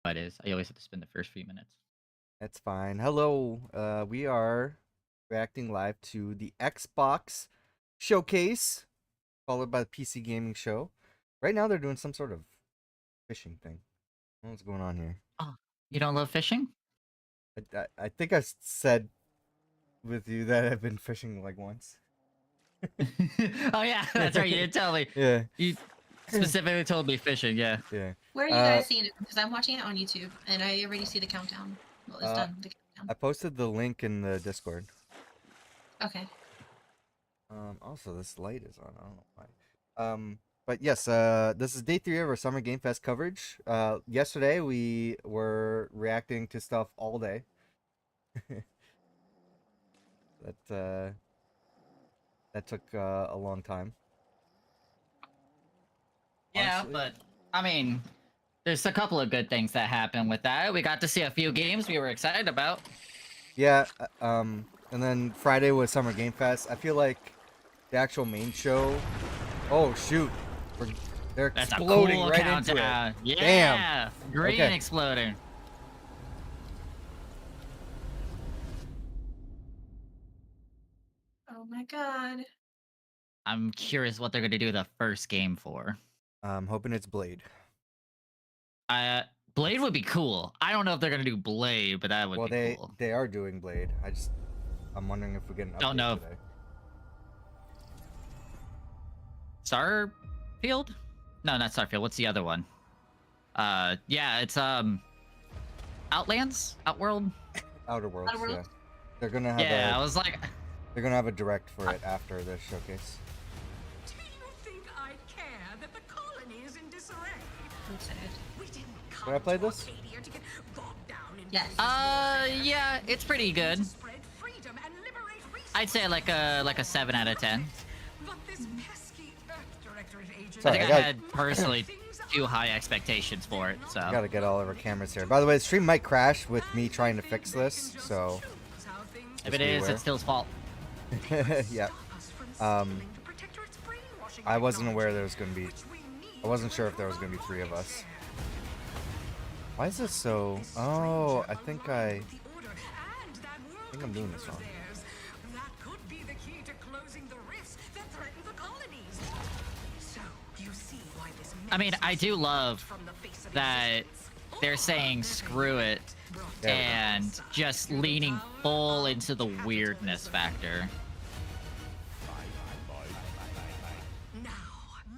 fight is. I always have to spend the first few minutes. That's fine. Hello. We are reacting live to the Xbox showcase, followed by the PC gaming show. Right now, they're doing some sort of fishing thing. What's going on here? Oh, you don't love fishing? I think I said with you that I've been fishing like once. Oh yeah, that's right. You didn't tell me. Yeah. You specifically told me fishing. Yeah. Yeah. Where are you guys seeing it? Because I'm watching it on YouTube, and I already see the countdown. Well, it's done. The I countdown. posted the link in the Discord. Okay. Also, this light is on. I don't know why. But yes, this is day 3 of our Summer Game Fest coverage. Yesterday we were reacting to stuff all day. That took a long time. Yeah, Honestly. but I mean, there's a couple of good things that happened with that. We got to see a few games we were excited about. Yeah. And then Friday was Summer Game Fest. I feel like the actual main show. Oh shoot! They're That's exploding a cool right countdown. into it. Yeah, Damn. green Okay. exploding. Oh my god. I'm curious what they're gonna do the first game for. I'm hoping it's Blade. Blade would be cool. I don't know if they're gonna do Blade, but that would be cool. They are doing Blade. I'm wondering if we get an update Don't know. today. Starfield? No, not Starfield. What's the other one? Yeah, it's Outlands? Outworld? Outer Worlds, Outer yeah. Worlds? They're gonna have Yeah, I was like, they're gonna have a direct for it after the showcase. Do you think I care that the colony is in disarray? I'm excited. We didn't come Should I play to this? Arcadia to get bogged down in Yes. yeah, it's pretty good. to spread freedom and liberate resources. I'd say like a 7 out of 10. But this pesky Earth Directorate agent. I Sorry, think I I got- had personally too high expectations for it, so. Gotta get all of our cameras here. By the way, the stream might crash with me trying to fix this, so If just it be is, aware. it's Still's fault. yeah. I wasn't aware there was gonna be. I wasn't sure if there was gonna be 3 of us. Why is this so? Oh, I think I'm doing this wrong. That could be the key to closing the rifts that threaten the colonies. So you see why this I mean, I do love from the face of that they're saying screw it There we go. and just leaning full into the weirdness factor. Now,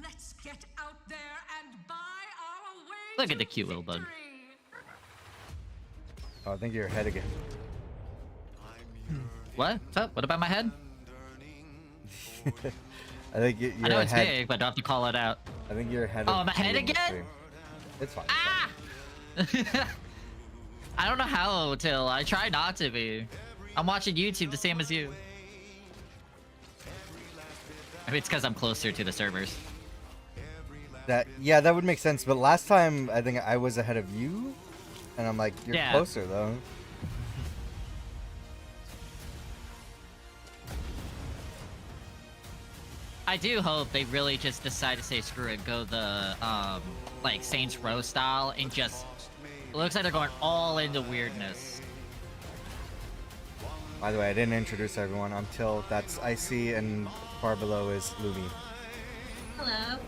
let's get out there and buy our way. Look at to the cute little bug. victory. Oh, I think you're ahead again. What? What's up? What about my head? I think you're I know it's ahead. big, but I don't have to call it out. I think you're ahead. Oh, of I'm ahead me in the again? stream. It's fine. Ah! I don't know how, Till. I try not to be. I'm watching YouTube the same as you. Maybe it's because I'm closer to the servers. Yeah, that would make sense. But last time, I think I was ahead of you, and I'm like, you're Yeah. closer though. I do hope they really just decide to say screw it, go the like Saints Row style, and just it looks like they're going all into weirdness. By the way, I didn't introduce everyone until that's Icy, and far below is Lumi. Hello.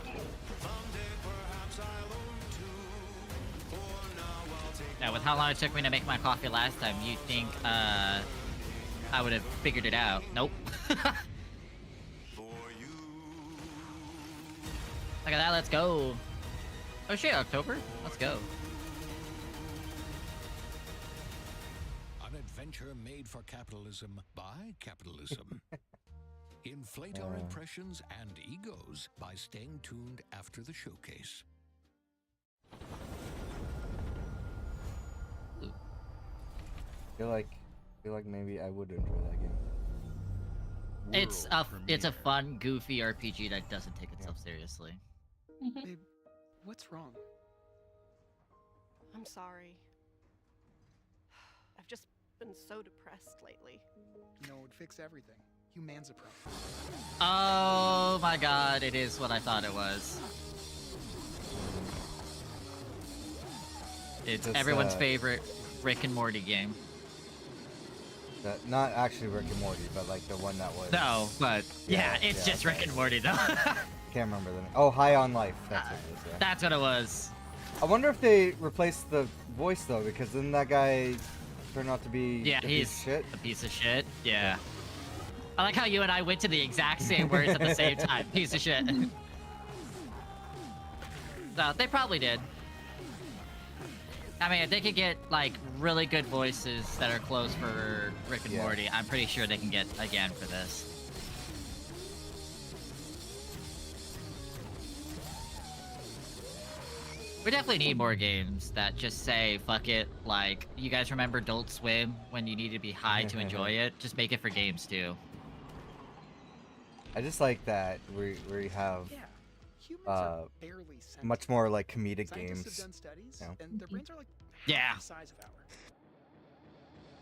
Yeah, with how long it took me to make my coffee last time, you'd think I would have figured it out. Nope. Look at that, let's go. Oh shit, October? Let's go. An adventure made for capitalism by capitalism. Inflate our impressions and egos by staying tuned after the showcase. I feel like maybe I would enjoy that game. It's a fun, goofy RPG that doesn't take itself seriously. Babe, what's wrong? I'm sorry. I've just been so depressed lately. No, it'd fix everything. You man's-a-pro. Oh my god, it is what I thought it was. It's Just, everyone's favorite Rick and Morty game. Not actually Rick and Morty, but like the one that was. No, but yeah, Yeah, it's yeah, just okay. Rick and Morty though. Can't remember the name. Oh, High on Life. That's what it is. Yeah. That's what it was. I wonder if they replaced the voice though, because then that guy turned out to be Yeah, a piece he's of shit. a piece of shit. Yeah. I like how you and I went to the exact same words at the same time. Piece of shit. No, they probably did. I mean, if they could get like really good voices that are close for Rick and Yeah. Morty, I'm pretty sure they can get again for this. We definitely need more games that just say, fuck it, like, you guys remember Adult Swim when you need to be high to enjoy it? Just make it for games too. Mm-hmm. I just like that where you have Yeah. Humans are uh, barely sentient. much more like comedic Scientists games. have done studies, you know. and their brains are like Yeah. half the size of ours.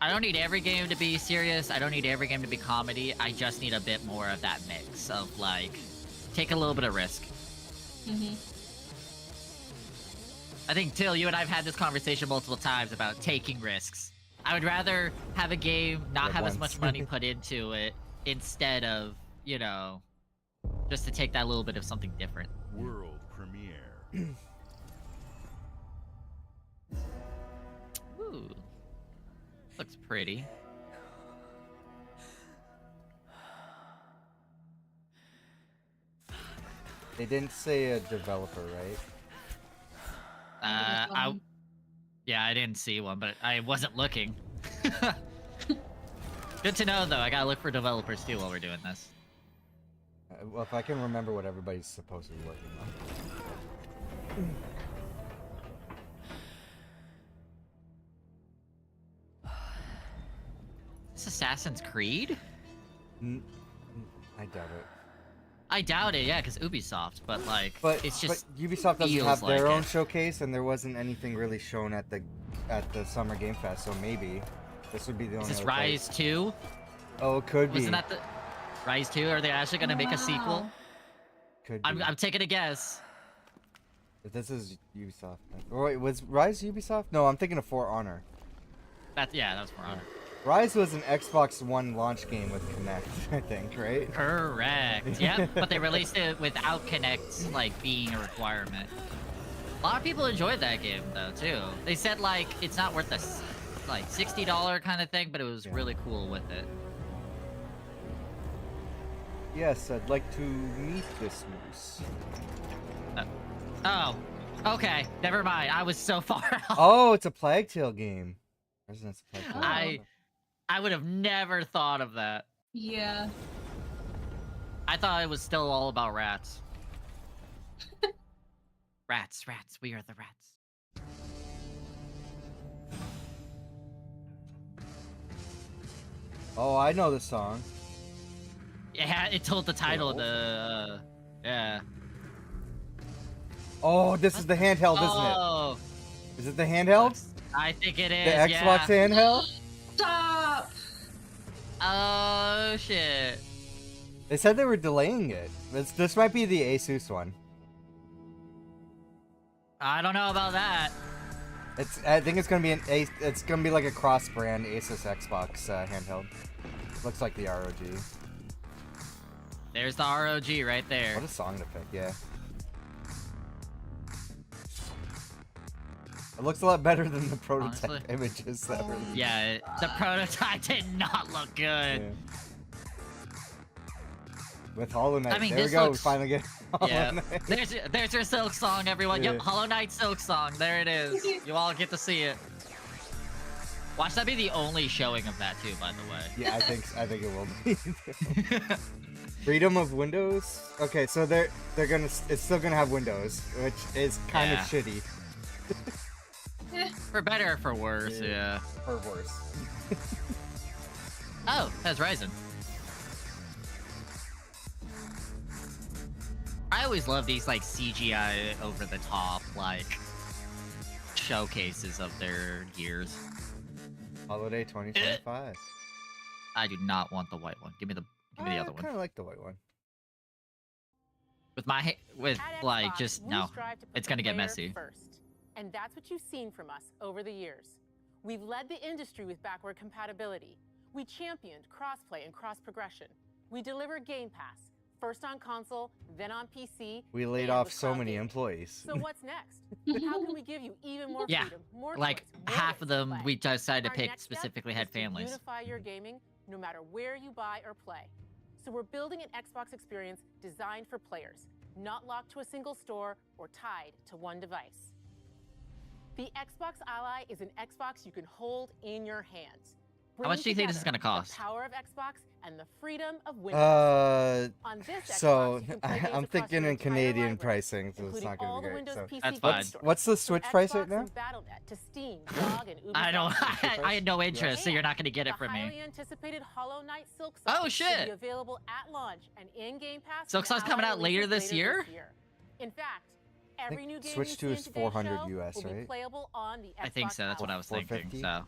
I don't need every game to be serious, I don't need every game to be comedy, I just need a bit more of that mix of, like, take a little bit of risk. Mm-hmm. I think, Till, you and I have had this conversation multiple times about taking risks. I would rather have a game not Yeah, have as once. much money put into it instead of, you know, just to take that little bit of something different. World premiere. Ooh. Looks pretty. They didn't say a developer, right? Yeah, I didn't see one, but I wasn't looking. Good to know, though. I gotta look for developers too while we're doing this. Well, if I can remember what everybody's supposed to be working on. Is this Assassin's Creed? I doubt it. I doubt it, yeah, because Ubisoft, but like, But it's just but Ubisoft doesn't feels have their like own it. showcase, and there wasn't anything really shown at the Summer Game Fest, so maybe this would be the only. Is this other Rise place. 2? Oh, it could be. Wasn't that the Rise 2? Are they actually gonna make a sequel? Wow. Could be. I'm taking a guess. But this is Ubisoft. Or wait, was Rise Ubisoft? No, I'm thinking of For Honor. Yeah, that's For Honor. Rise was an Xbox One launch game with Kinect, I think, right? Correct. Yep, but they released it without Kinect like being a requirement. A lot of people enjoyed that game though too. They said like it's not worth the like $60 kind of thing, but it was Yeah. really cool with it. Yes, I'd like to meet this moose. Oh, okay. Never mind. I was so far off. Oh, it's a Plague Tale game. Residence of Plague Tale. Oh. I would have never thought of that. Yeah. I thought it was still all about rats. Rats, we are the rats. Oh, I know the song. Yeah, it told the title of Cool. the. Yeah. Oh, this is the handheld, isn't Oh, it? Is it the handheld? I think it The is. Xbox yeah. handheld? Stop! Oh shit. They said they were delaying it. This might be the Asus one. I don't know about that. I think it's gonna be it's gonna be like a cross-brand Asus Xbox handheld. Looks like the ROG. There's the ROG right there. What a song to pick, yeah. It looks a lot better than the prototype Honestly. images that were. Yeah, the prototype did not look good. Yeah. With Hollow Knight, I mean, there we this go. looks- We finally get Hollow Yeah. Knight. There's your Silk Song, everyone. Yeah. Yep, Hollow Knight Silk Song. There it is. You all get to see it. Watch that be the only showing of that too, by the way. Yeah, I think it will be. Freedom of Windows. Okay, so it's still gonna have Windows, which is kind of Yeah. shitty. For better or for worse, yeah. Or worse. Oh, that's Ryzen. I always love these like CGI over the top like showcases of their gears. Holiday 2025. I do not want the white one. Give me the other I one. kind of like the white one. With my with At like Xbox, just we no. strive to put It's the gonna get player messy. First. And that's what you've seen from us over the years. We've led the industry with backward compatibility. We championed crossplay and cross-progression. We delivered Game Pass, first on console, then on PC. We laid and off with so cloud many gaming. employees. So what's next? How can we give you even more Yeah, freedom, more like choice, more half ways of to them play? we decided to Our pick next step specifically is had to families. unify your gaming no matter where you buy or play. So we're building an Xbox experience designed for players, not locked to a single store or tied to one device. The Xbox Ally is an Xbox you can hold in your hands. How much do you think this is Bringing gonna together cost? The power of Xbox and the freedom of Windows. On this So Xbox, you can play games I'm across thinking your in entire Canadian library, pricing, so it's including not gonna all be the great. Windows So PC That's game fine. stores, what's the from Switch price right Xbox now? and Battle.net to Steam, GOG, and Ubisoft. I don't. I had no Yeah. interest, so you're not gonna get it The from me. highly anticipated Hollow Knight Silksong Oh, will shit. be available at launch and in Game Pass. Silksong's and coming Ally out later releases this year? In fact, every new game Switch you 2 see in is today's 400 show US, will be right? playable on the Xbox I think so. That's what I Ally. was thinking. 450? So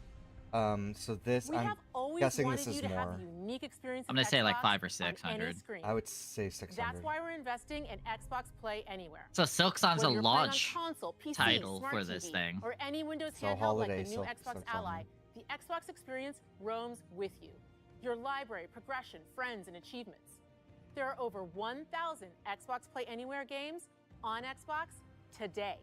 So this We I'm have always guessing wanted this is you to have more. a unique experience I'm with gonna say like Xbox 500 or on any 600. screen. I would say 600. That's why we're investing in Xbox Play Anywhere. So Silksong's a Whether you're playing on launch console, PC, title Smart for this TV, thing. or any Windows So handheld holiday like the new Silk- Xbox Silksong. Ally, the Xbox experience roams with you. Your library, progression, friends, and achievements. There are over 1,000 Xbox Play Anywhere games on Xbox today.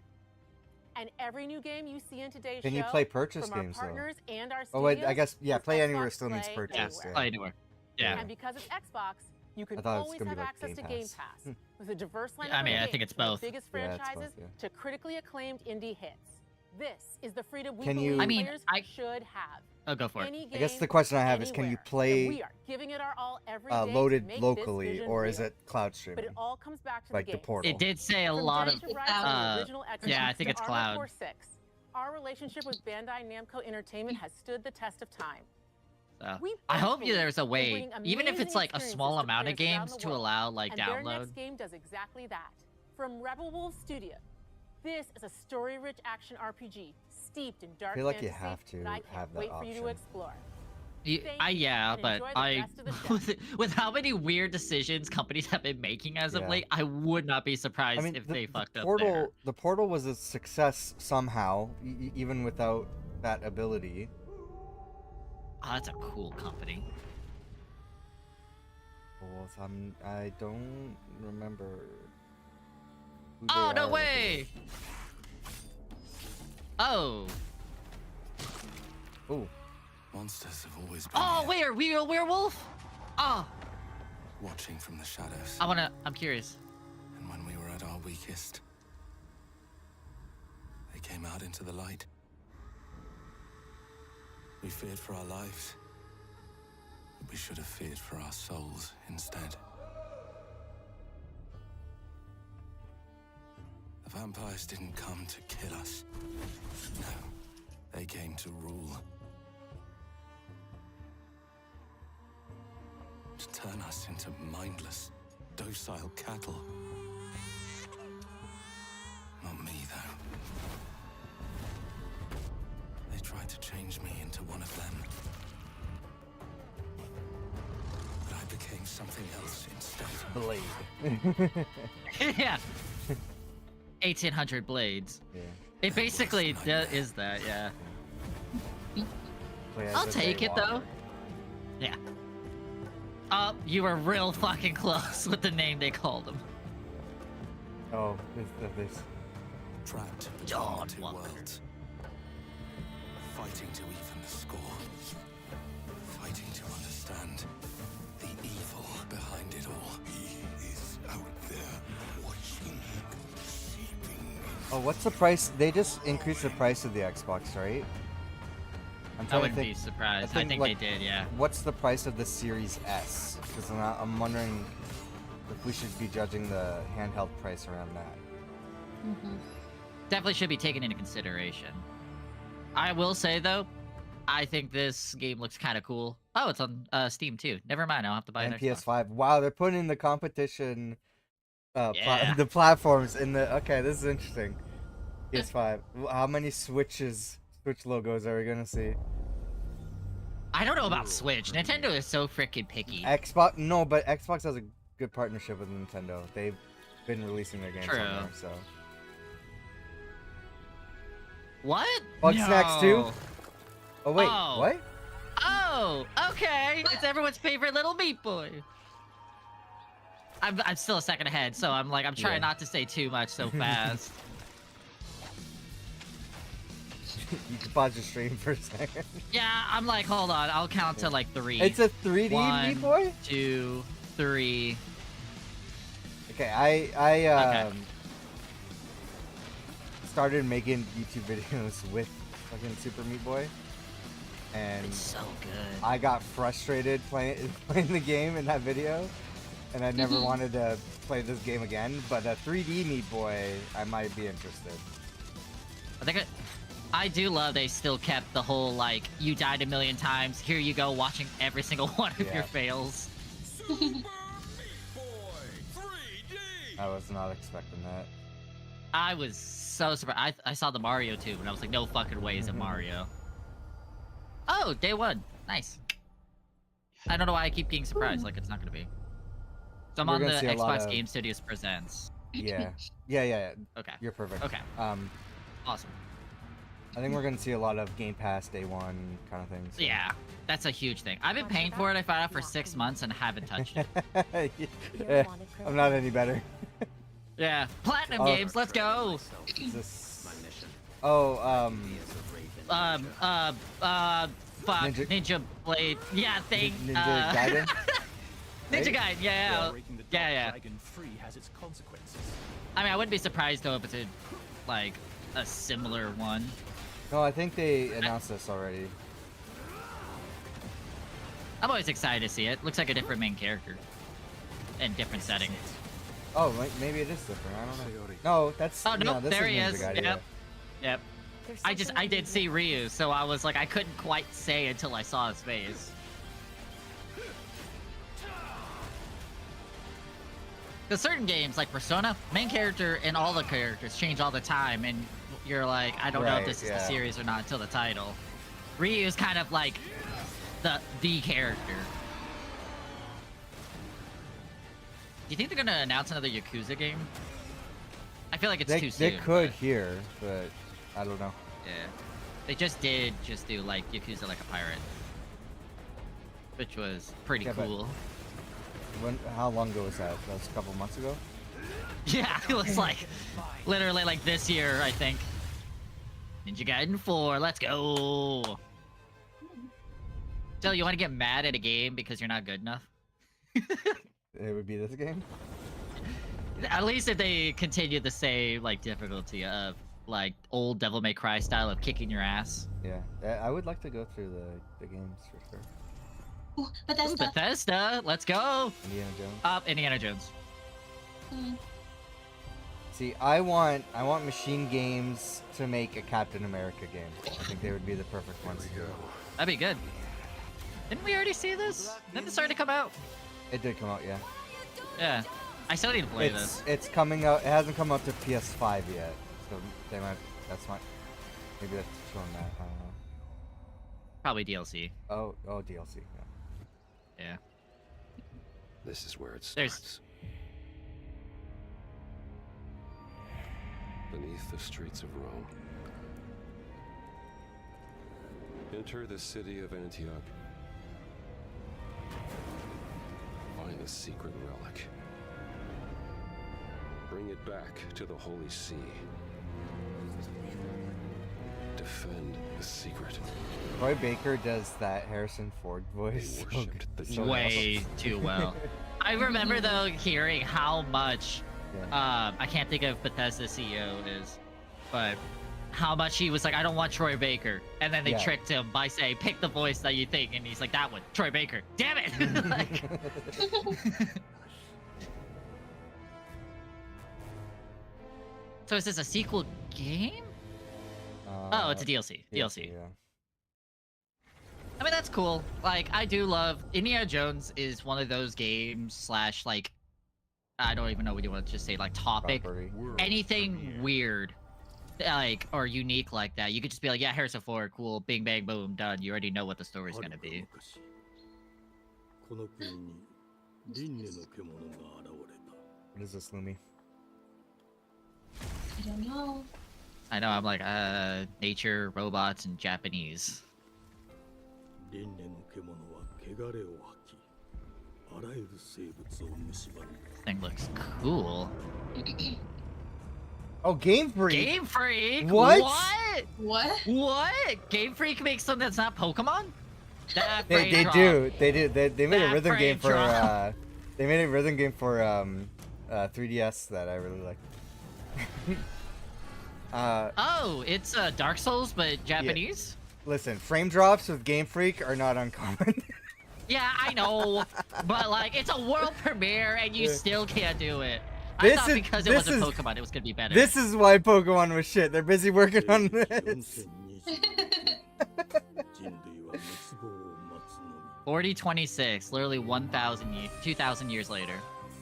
And every new game you see in today's Can show you play purchase from our games though? partners and our Oh wait, I studios guess yeah. is Play Anywhere Xbox still needs Play purchase. Yeah, Anywhere. play anywhere. Yeah. And because it's Xbox, you can I thought it was always gonna have be like access Game to Game Pass. Pass with a diverse lineup I mean, of I think games it's from the both. biggest Yeah, it's both, franchises yeah. to critically acclaimed indie hits. This is the freedom we Can believe you- I mean, players I- should have. Oh, go for it. Any I guess game, the question I have is, can you anywhere. And play we are giving it our all every day to loaded make this locally, vision or is real. it cloud But streaming? it all comes back to Like the the games. Portal. It did say a From lot Dead of. to Rise uh, on the original Xbox yeah, I think to it's Armored cloud. Core 6, our relationship with Bandai Namco Entertainment has stood the test of time. So. We I both hope believe there's a in way, bringing even if it's amazing like a experiences small to amount of players around games the to world. allow like And their download. next game does exactly that. From Rebel Wolf Studio, this is a story-rich action RPG steeped in dark feel like you fantasy have to that I can't have that wait for you to option. explore. Yeah, Thank you, and but enjoy the I rest of the show. with how many weird decisions companies have been making as of Yeah. late, I would not be surprised I mean, if the, they the fucked up Portal, there. the Portal was a success somehow, even without that ability. Oh, that's a cool company. Well, I don't remember. Who Oh they no are. way! Oh. Ooh. Monsters have always been Oh, here, wait, are we a werewolf? Oh, watching from the shadows. I'm curious. And when we were at our weakest, they came out into the light. We feared for our lives, but we should have feared for our souls instead. The vampires didn't come to kill us. No, they came to rule. To turn us into mindless, docile cattle. Not me, though. They tried to change me into one of them. But I became something else instead. Blade. Yeah. 1800 blades. Yeah. It basically nightmare. is that, yeah. Play as I'll a take it though. Daywalker. Yeah. You were real fucking close with the name they called him. Oh, this. Trapped between John two Walker. worlds. Fighting to even the score. Fighting to understand the evil behind it all. He is out there watching, seeping. Oh, what's the price? They just increased the price of the Xbox, right? I'm I trying to wouldn't be think. surprised. I think, think like, they did, yeah. What's the price of the Series S? Because I'm wondering if we should be judging the handheld price around that. Definitely should be taken into consideration. I will say though, I think this game looks kind of cool. Oh, it's on Steam too. Never mind, I'll have to buy And an Xbox. PS5. Wow, they're putting the competition, Yeah. the platforms in the. Okay, this is interesting. PS5. How many Switch logos are we gonna see? I don't know about Switch. Nintendo is so freaking picky. Xbox? No, but Xbox has a good partnership with Nintendo. They've been releasing their games True. on there, so. What? Bug Snacks too? No. Oh wait, Oh. what? Oh, okay. It's everyone's favorite little meat boy. I'm still a second ahead, so I'm trying Yeah. not to say too much so fast. You can pause your stream for a second. Yeah, I'm like, hold on, I'll count to like 3. It's a 3D One, Meat Boy? 2, 3. Okay, I Okay. started making YouTube videos with fucking Super Meat Boy. And It's so good. I got frustrated playing the game in that video, and I never wanted to play this game again. But a 3D Meat Boy, I might be interested. I do love they still kept the whole like you died a million times. Here you go, watching every single one of Yeah. your fails. Super Meat Boy 3D. I was not expecting that. I was so surprised. I saw the Mario too, and I was like, no fucking way is it Mario. Oh, day 1. Nice. I don't know why I keep getting surprised. Like it's not gonna be. So I'm We're on the gonna see a lot Xbox of- Game Studios Presents. Yeah, yeah. Okay. You're perfect. Okay. Awesome. I think we're gonna see a lot of Game Pass day 1 kind of things. Yeah, that's a huge thing. I've been paying for it. I found out for 6 months and haven't touched it. Yeah, I'm not any better. Yeah, Platinum Oh. Games. Let's go. Is this... Oh, fuck, Ninja- Ninja Blade. Yeah, thing. Ninja Gaiden? Ninja Gaiden. Yeah, Breaking the yeah, Dark yeah. Dragon free has its consequences. I mean, I wouldn't be surprised though if it's like a similar one. No, I think they announced this already. I'm always excited to see it. Looks like a different main character and different setting. Oh, maybe it is different. I don't know. No, that's... Oh no, this there is he Ninja is. Gaiden, Yep. yeah. Yep. I did see Ryu, so I was like, I couldn't quite say until I saw his face. Because certain games, like Persona, main character and all the characters change all the time, and you're like, I don't know if Right, this is yeah. the series or not until the title. Ryu is kind of like the character. Do you think they're gonna announce another Yakuza game? I feel like it's too soon. They could but- here, but I don't know. Yeah. They just did do like Yakuza like a pirate. Which was pretty Yeah, but- cool. How long ago was that? That was a couple months ago? Yeah, it was like literally like this year, I think. Ninja Gaiden 4, let's go. So you want to get mad at a game because you're not good enough? It would be this game? At least if they continue the same like difficulty of like old Devil May Cry style of kicking your ass. Yeah, I would like to go through the games for sure. Ooh, Bethesda. Bethesda, let's go. Indiana Jones. Indiana Jones. Mm. See, I want Machine Games to make a Captain America game. I think they would be the perfect ones to do it. That'd be good. Didn't we already see this? Didn't this already come out? It did come out, yeah. Yeah. I still need to play this. It's coming out. It hasn't come out to PS5 yet, so they might. That's my. Maybe that's showing that. I don't know. Probably DLC. Oh, DLC. Yeah. Yeah. This is where it There's- starts. Beneath the streets of Rome. Enter the city of Antioch. Find the secret relic. Bring it back to the Holy See. Defend the secret. Troy Baker does that Harrison Ford voice. They so worshipped good. the So Way too well. I remember though hearing how much Yeah. I can't think of Bethesda CEO is, but how much he was like, I don't want Troy Baker, and then they Yeah. tricked him by saying, pick the voice that you think, and he's like, that one, Troy Baker. Damn it! Like, so is this a sequel game? Oh, it's a DLC. DLC. Yeah. I mean, that's cool. Like, I do love Indiana Jones is one of those games slash like, I don't even know what you want to just say, like topic. Property. Anything weird, like or unique like that, you could just be like, yeah, Harrison Ford, cool, bing bang boom, done. You already know what the story's gonna be. What is this, Lumi? I don't know. I know, I'm like, nature, robots, and Japanese. Thing looks cool. Oh, Game Freak. Game Freak? What? What? What? What? Game Freak makes something that's not Pokemon? That They frame drop. do. They do. They made a That rhythm game frame for. drop. They made a rhythm game for 3DS that I really like. Oh, it's Dark Souls, but Japanese? Listen, frame drops with Game Freak are not uncommon. Yeah, I know. But, like, it's a world premiere, and you Yeah. still can't do it. This I thought is- because it this was a is- Pokemon, it was gonna be better. This is why Pokemon was shit. They're busy working on this. 4026, literally 2,000 years later.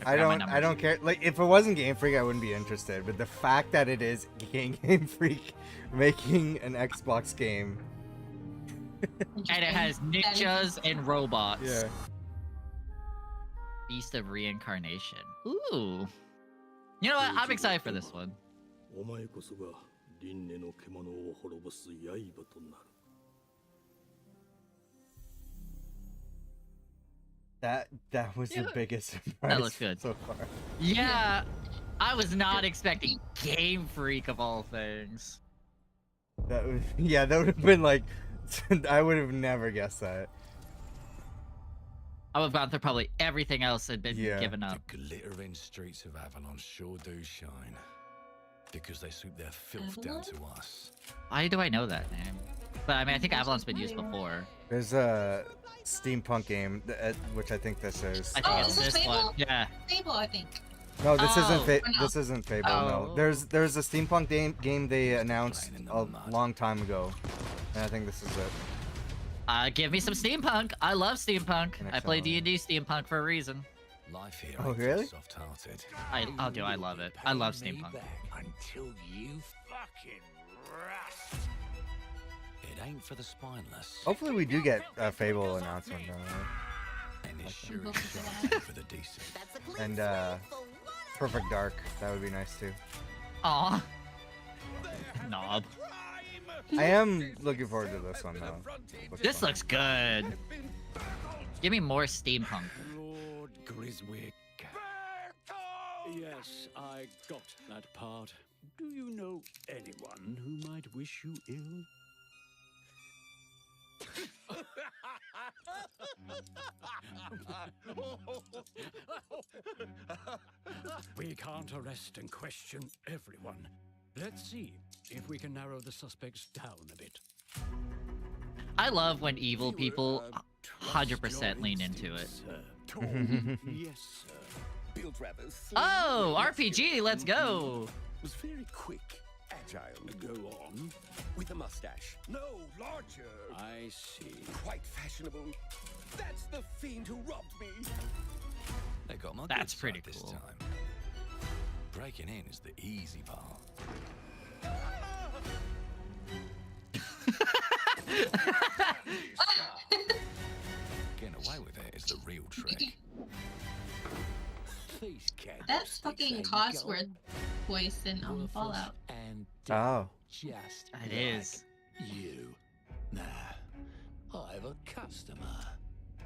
I forgot my don't numbers. care. Like, if it wasn't Game Freak, I wouldn't be interested. But the fact that it is Game Freak making an Xbox game. And it has ninjas and robots. Yeah. Beast of Reincarnation. Ooh. You know what? I'm excited for this one. That was the biggest surprise looks good. so far. Yeah, I was not expecting Game Freak of all things. That was, yeah, that would have been like, I would have never guessed that. I would have gone through probably everything else and been Yeah. given up. The glittering streets of Avalon sure do shine. Because they swoop their filth down to us. Why do I know that name? But I mean, I think Avalon's been used before. There's a steampunk game, which I think this is. I think Oh, it's is this this one. Fable? Yeah. Fable, I think. No, this Oh. isn't. Or no? This isn't Fable. No, Oh. there's a steampunk game they announced Playing in the a mud. long time ago, and I think this is it. Give me some steampunk. I love steampunk. Next I play one. D&D steampunk for a reason. Life here Oh, ain't really? for soft-hearted. I love it. I love steampunk. Until you fucking rust. It ain't for the spineless. Hopefully, we do get a Fable announcement. Though, And it's sure Go as for shine that. for the decent. right? And Perfect Dark. That would be nice too. Aw. Knob. I am looking forward to this one though. This looks good. Give me more steampunk. Lord Griswick. Yes, I got that part. Do you know anyone who might wish you ill? We can't arrest and question everyone. Let's see if we can narrow the suspects down a bit. I love when evil people 100% lean into it. Yes, sir. Built rather Oh, RPG, let's go. was very quick, agile. Go on. With a mustache. No, larger. I see. Quite fashionable. That's the fiend who robbed me. They got my That's good pretty side this cool. time. Breaking in is the easy part. Getting away with it is the real trick. These cats That's fucking ain't Cosworth gold, voice in worthless Fallout. And Oh, just It is. like you. Nah, I have a customer.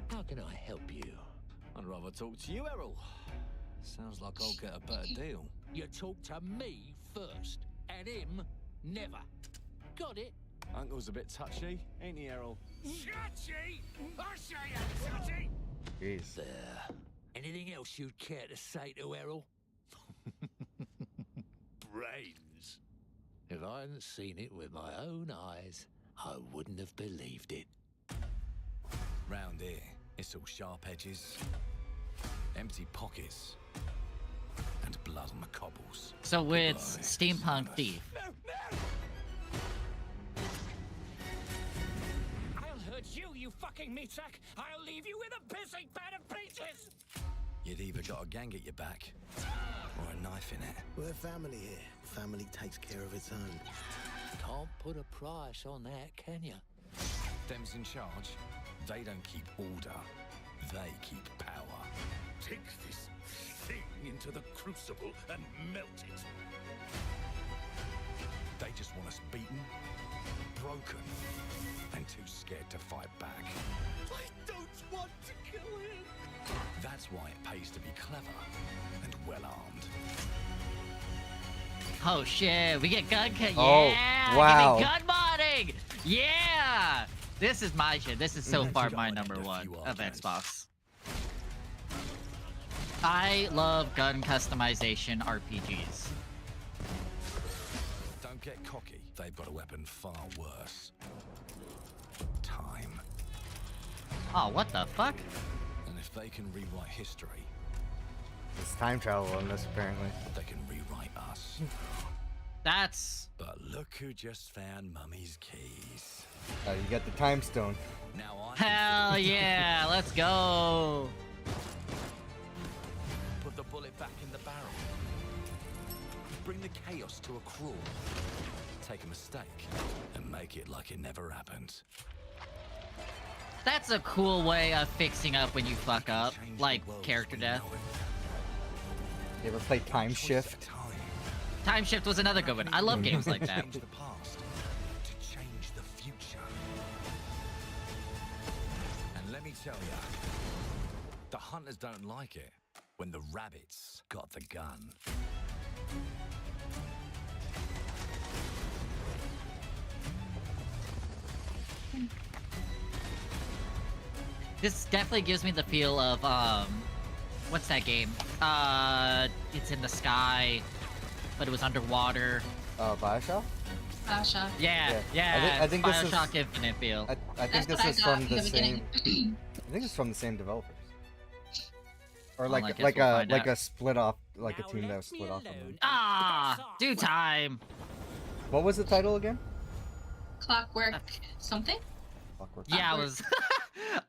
How can I help you? I'd rather talk to you, Errol. Sounds like I'll get a better deal. You talk to me first, and him never. Got it? Uncle's a bit touchy, ain't he, Errol? Touchy? I say I'm touchy. jeez. There. Anything else you'd care to say to Errol? Brains. If I hadn't seen it with my own eyes, I wouldn't have believed it. Round here, it's all sharp edges, empty pockets, and blood on the cobbles. So it's steampunk thief. I'll hurt you, you fucking meat sack! I'll leave you with a pissing pad of peaches! You'd either got a gang at your back, or a knife in it. We're family here. Family takes care of its own. Can't put a price on that, can you? Them's in charge. They don't keep order. They keep power. Take this thing into the crucible and melt it. They just want us beaten, broken, and too scared to fight back. I don't want to kill him. That's why it pays to be clever and well-armed. Oh shit, we get gun cut. Oh, Yeah, wow. give me gun modding. Yeah, this is my shit. This is so far my Dominate number a one few of arguments. Xbox. I love gun customization RPGs. Don't get cocky. They've got a weapon far worse. Time. Oh, what the fuck? And if they can rewrite history, It's time travel on this, apparently. they can rewrite us. That's But look who just found Mummy's keys. You got the time stone. Now I can hell yeah. Let's go. Put the bullet back in the barrel. bring the chaos to a crawl. Take a mistake and make it like it never happened. That's a cool way of fixing up when you fuck up, like character death. You ever play Time Shift? Time Shift was another good one. I love games like that. Change the past to change the future. And let me tell ya, the hunters don't like it when the rabbits got the gun. This definitely gives me the feel of what's that game? It's in the sky, but it was underwater. Bioshock? Bioshock. Yeah. I think this is Bioshock Infinite feel. I think That's this what I is from got in the the same. beginning. I think it's from the same developers. Or Well, I like guess like we'll a find like out. a split off, like a team that was split off. From them. Do time. What was the title again? Clockwork something? Clockwork. Yeah, I was.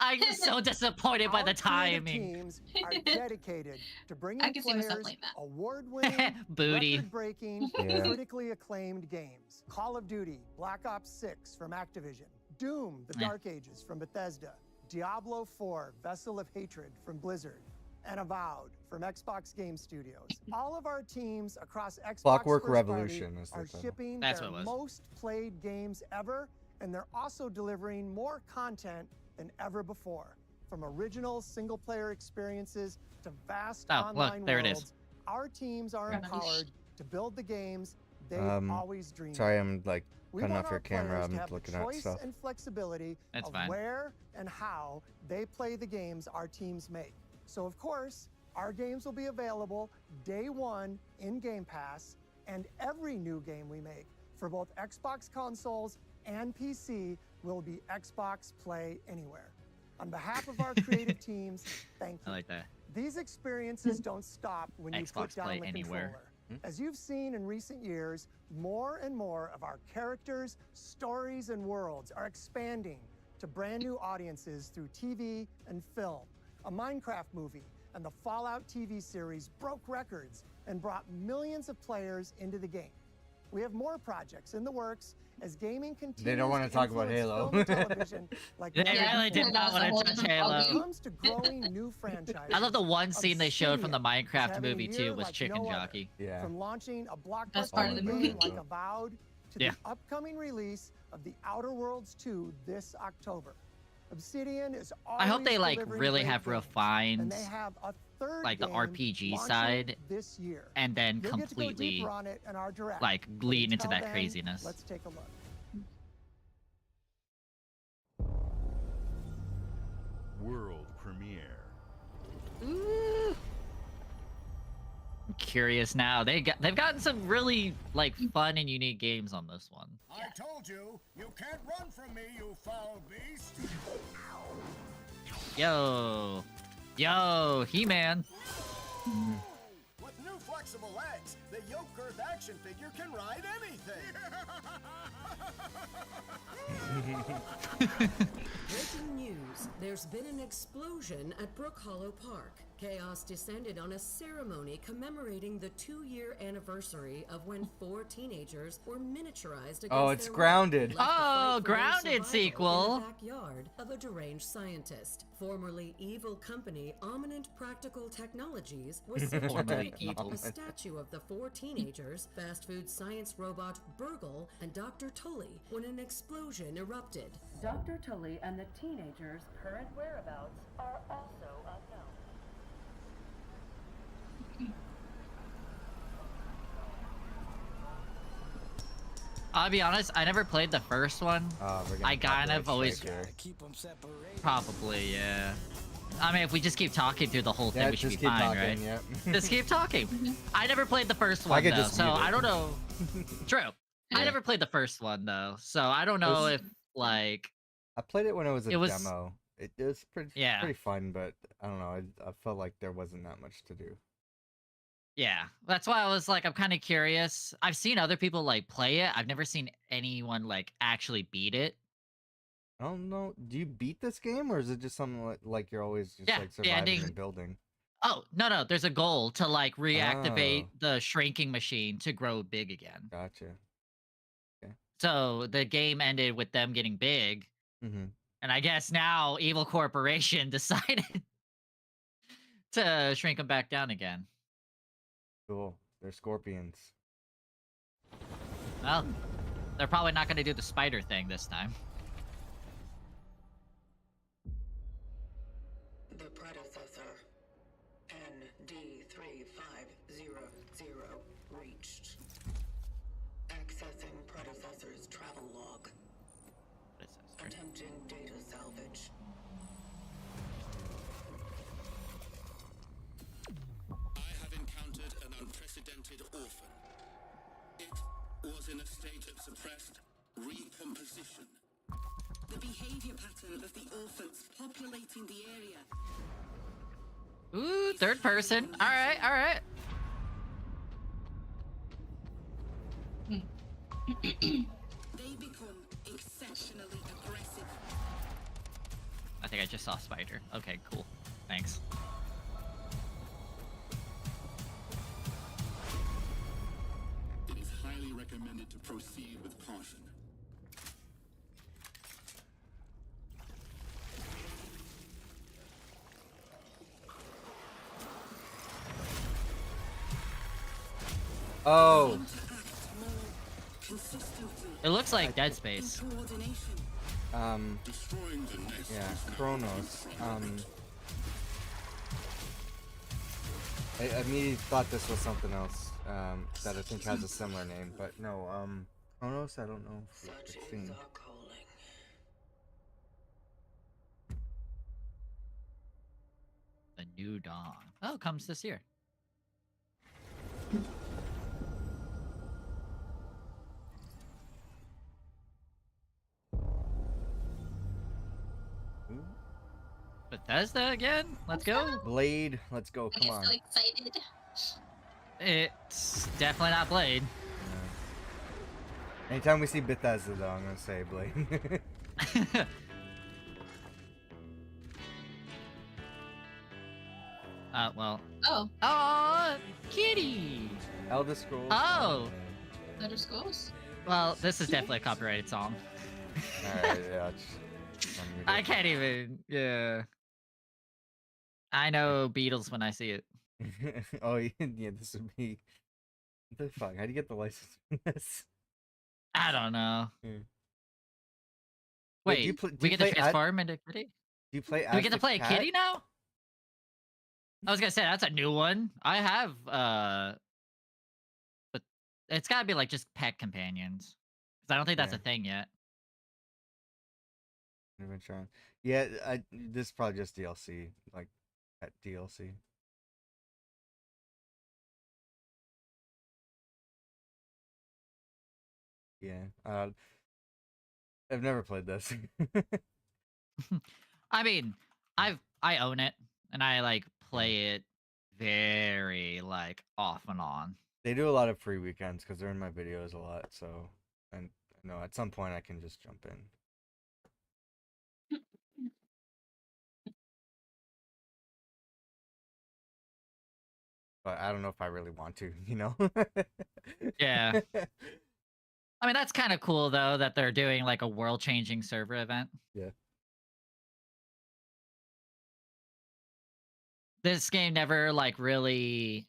I was so disappointed by the Our creative timing. teams are dedicated to bringing I can see myself players playing that. award-winning, Booty. record-breaking, Yeah. critically acclaimed games. Call of Duty, Black Ops 6 from Activision, Doom: The Eh. Dark Ages from Bethesda, Diablo 4: Vessel of Hatred from Blizzard, and Avowed from Xbox Game Studios. All of our teams across Xbox Clockwork First Revolution Party is the are title. shipping That's their what it was. most played games ever, and they're also delivering more content than ever before. From original single-player experiences to vast Oh, look, online there it is. worlds, our teams are Revolution. empowered to build the games they always dreamed. Sorry, I'm like We cutting want off your our camera. players to I'm have the looking at choice stuff. and flexibility That's of fine. where and how they play the games our teams make. So of course, our games will be available day one in Game Pass, and every new game we make for both Xbox consoles and PC will be Xbox Play Anywhere. On behalf of our creative teams, thank I you. like that. These experiences don't stop when you Xbox put down Play the Anywhere. controller. As you've seen in recent years, more and more of our characters, stories, and worlds are expanding to brand new audiences through TV and film. A Minecraft movie and the Fallout TV series broke records and brought millions of players into the game. We have more projects in the works as gaming continues. They don't want to talk about influence Halo. film and television like They never really did before. not want to touch When Halo. it comes to growing new franchises, I love the one scene they showed from the Obsidian is Minecraft having a movie year too was like Chicken no other. Jockey. Yeah. From launching a blockbuster Best part of the game movie. like Avowed to Yeah. the upcoming release of The Outer Worlds 2 this October. Obsidian is I hope they always like delivering really great have games, refined and they have a third like the game RPG launching side this year. and then You'll get to go completely deeper on it in our direct. like But lean into until that then, craziness. Let's take a look. World premiere. I'm curious now. They've gotten some really like fun and unique games on this one. I told you, you can't run from me, you foul beast. Yo, He-Man. With new flexible legs, the yoke girth action figure can ride anything. Breaking news. There's been an explosion at Brook Hollow Park. Chaos descended on a ceremony commemorating the 2-year anniversary of when 4 teenagers were miniaturized against Oh, it's their will, Grounded. left to fight Oh, for their Grounded survival sequel. in the backyard of a deranged scientist. Formerly evil company Ominent Practical Technologies was set to Formerly break evil. a statue of the 4 teenagers, fast food science robot Burgle, and Dr. Tully when an explosion erupted. Dr. Tully and the teenagers' current whereabouts are also unknown. I'll be honest, I never played the first one. We're I kind of always Keep them separated. probably, yeah. I mean, if we just keep talking through the whole thing, Yeah, we should just be keep fine, talking, right? yep. Just keep talking. I never played the first I one could though, just so mute it. I don't know. True. I never played the first one though, so I don't know if like I played it when it was a It was- demo. It was pretty Yeah. pretty fun, but I don't know. I felt like there wasn't that much to do. yeah, that's why I was like, I'm kind of curious. I've seen other people like play it. I've never seen anyone like actually beat it. I don't know. Do you beat this game, or is it just something like you're always just Yeah, like the surviving ending- and building? Oh no, there's a goal to like reactivate Oh. the shrinking machine to grow big again. Gotcha. So the game ended with them getting big, Mm-hmm. and I guess now Evil Corporation decided to shrink them back down again. Cool. They're scorpions. Well, they're probably not going to do the spider thing this time. The predecessor, ND3500, reached. Accessing predecessor's travel log. Attempting data salvage. I have encountered an unprecedented orphan. It was in a state of suppressed recomposition. The behavior pattern of the orphans populating the area. Ooh, third person. All right. They become exceptionally aggressive. I think I just saw spider. Okay, cool. Thanks. It is highly recommended to proceed with caution. Oh. It looks like Dead Space. Destroying the nest. Yeah, Chronos. I immediately thought this was something else that I think has a similar name, but no, Chronos, I don't know if it's seen. The New Dawn. Oh, it comes this year. Bethesda again? Let's go. Blade, let's go, I come get on. so excited. It's definitely not Blade. Anytime we see Bethesda, though, I'm gonna say Blade. Well. Oh. Oh, kitty. Elder Scrolls. Oh. Elder Scrolls? Well, this is definitely a copyrighted song. Alright, yeah. I can't even. Yeah. I know Beatles when I see it. Oh, yeah, this would be. What the fuck? How do you get the license for this? I don't know. Wait, Wait, do you pl- do we you get to play transform into kitty? Do you play Do we as get to the play cat? a kitty now? I was gonna say that's a new one. I have but it's gotta be like just pet companions. Cause I don't think that's Yeah. a thing yet. Adventure on. Yeah, this is probably just DLC, like at DLC. Yeah, I've never played this. I mean, I own it and I like play it very like off and on. They do a lot of free weekends because they're in my videos a lot. So, and No, at some point I can just jump in. But I don't know if I really want to, you know? Yeah. I mean, that's kind of cool though that they're doing like a world-changing server event. Yeah. This game never like really,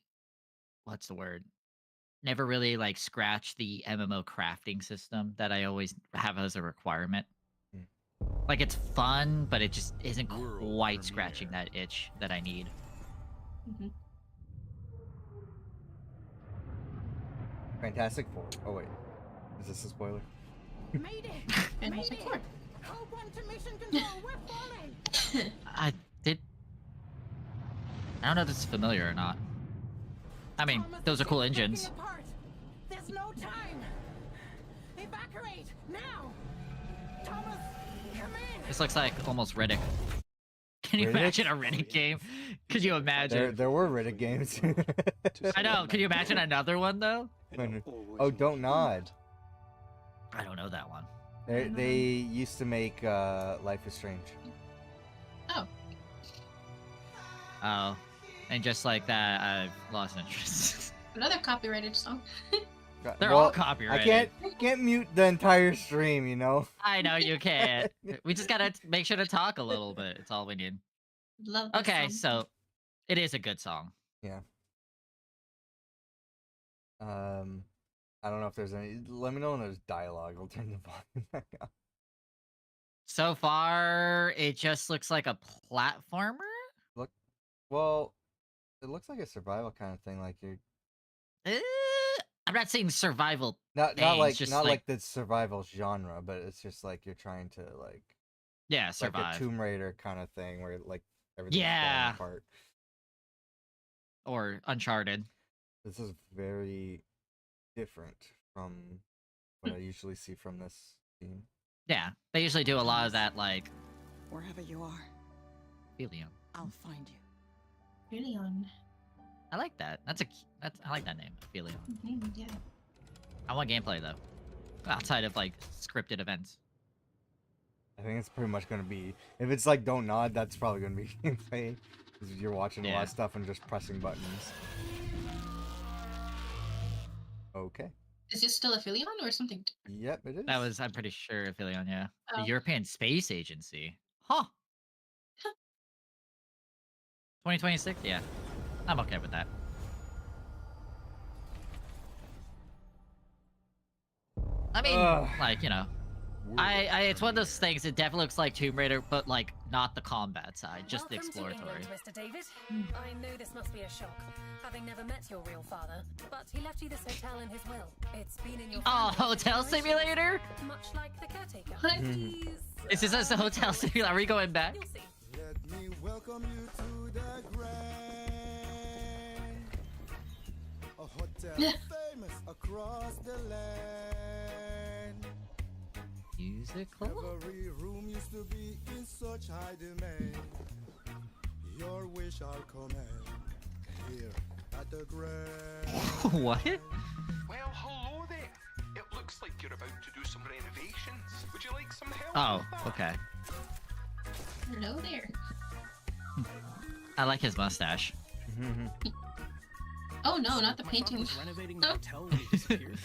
what's the word? Never really like scratched the MMO crafting system that I always have as a requirement. Like it's fun, but it just isn't quite scratching that itch that I need. Fantastic Four. Oh wait, is this a spoiler? Mayday! Fantastic Four. Code 1 to mission control. We're falling. I don't know if this is familiar or not. I mean, those are cool engines. There's no time. Evacuate now. Thomas, come in. This looks like almost Riddick. Can you Riddick? imagine a Riddick game? Could you imagine? There were Riddick games. I know. Could you imagine another one though? Oh, Don't Nod. I don't know that one. They used to make Life is Strange. Oh, and just like that, I've lost interest. Another copyrighted song. They're all copyrighted. I can't mute the entire stream, you know. I know you can't. We just gotta make sure to talk a little bit. It's all we need. Love this Okay, song. so it is a good song. Yeah. I don't know if there's any. Let me know when there's dialogue. I'll turn the volume back up. So far, it just looks like a platformer. Well, it looks like a survival kind of thing. Like you're I'm not saying survival. not things, like just not like the survival genre, but it's just like you're trying to like yeah, like survive. a Tomb Raider kind of thing where like everything's Yeah. falling apart. Or Uncharted. This is very different from what I usually see from this team. Yeah, they usually do a lot of that, like Wherever you are, Helium. I'll find you. Helion. I like that. I like that name, Helium. Yeah. I want gameplay though, outside of like scripted events. I think it's pretty much gonna be if it's like Don't Nod, that's probably gonna be gameplay. 'Cause you're watching a lot Yeah. of stuff and just pressing buttons. Okay. Is this still a Philion or something? Yep, it is. That was, I'm pretty sure, Helion. Yeah, Oh. the European Space Agency. Huh. 2026. Yeah, I'm okay with that. I mean, like, you know, it's one of those things. It definitely looks like Tomb Raider, but like not the combat side, just the Welcome to exploratory. England, Mr. David. I know this must be a shock, having never met your real father, but he left you this hotel in his will. It's been in your Oh, family Hotel for Simulator? much like the caretaker. What? He's, Is this a Hotel Simulator? Are we going back? you'll see. Let me welcome you to the grand. A hotel famous across the land. Musical? Every room used to be in such high demand. Your wish I'll command here at the grand. What? Well, hello there. It looks like you're about to do some renovations. Would you like some help? Oh, with that? okay. Hello there. I like his mustache. Oh no, not the painting. Was renovating the hotel when he disappeared.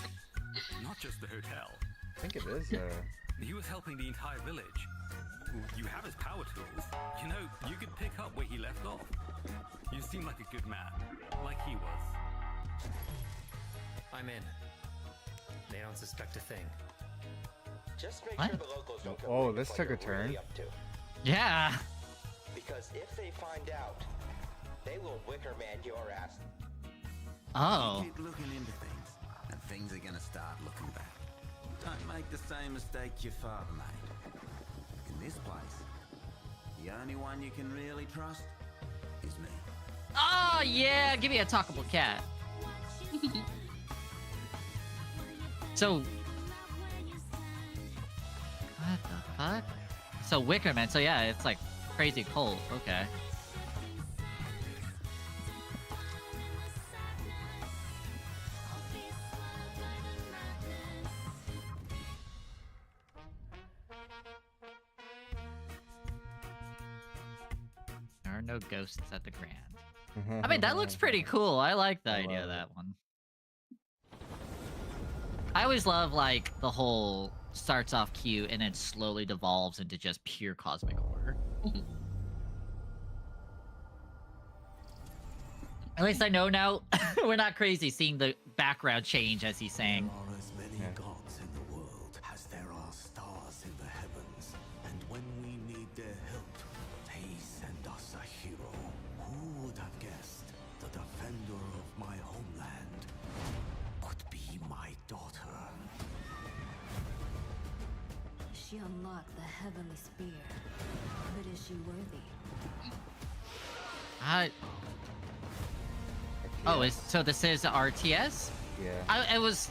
Not just the hotel. I think it is. He was helping the entire village. You have his power tools. You know, you could pick up where he left off. You seem like a good man, like he was. I'm in. They don't suspect a thing. Just make What? sure the locals don't come Oh, looking this for took a what you're really turn. up to. Yeah. Because if they find out, they will Wicker Man your ass. Oh. Keep looking into things, and things are gonna start looking back. Don't make the same mistake your father made. In this place, the only one you can really trust is me. Oh yeah, give me a talkable cat. So, what the fuck? So Wicker Man. So yeah, it's like crazy cold. Okay. No ghosts at the Grand. I mean, that looks pretty cool. I like the idea of that one. I always love, like, the whole starts off cute and then slowly devolves into just pure cosmic horror. At least I know now we're not crazy seeing the background change as he's saying. There are as many gods in the world as there are stars in the heavens. And when we need their help, they send us a hero. Who would have guessed the defender of my homeland could be my daughter? She unlocked the heavenly spear. But is she worthy? Oh, so this is RTS? Yeah. I was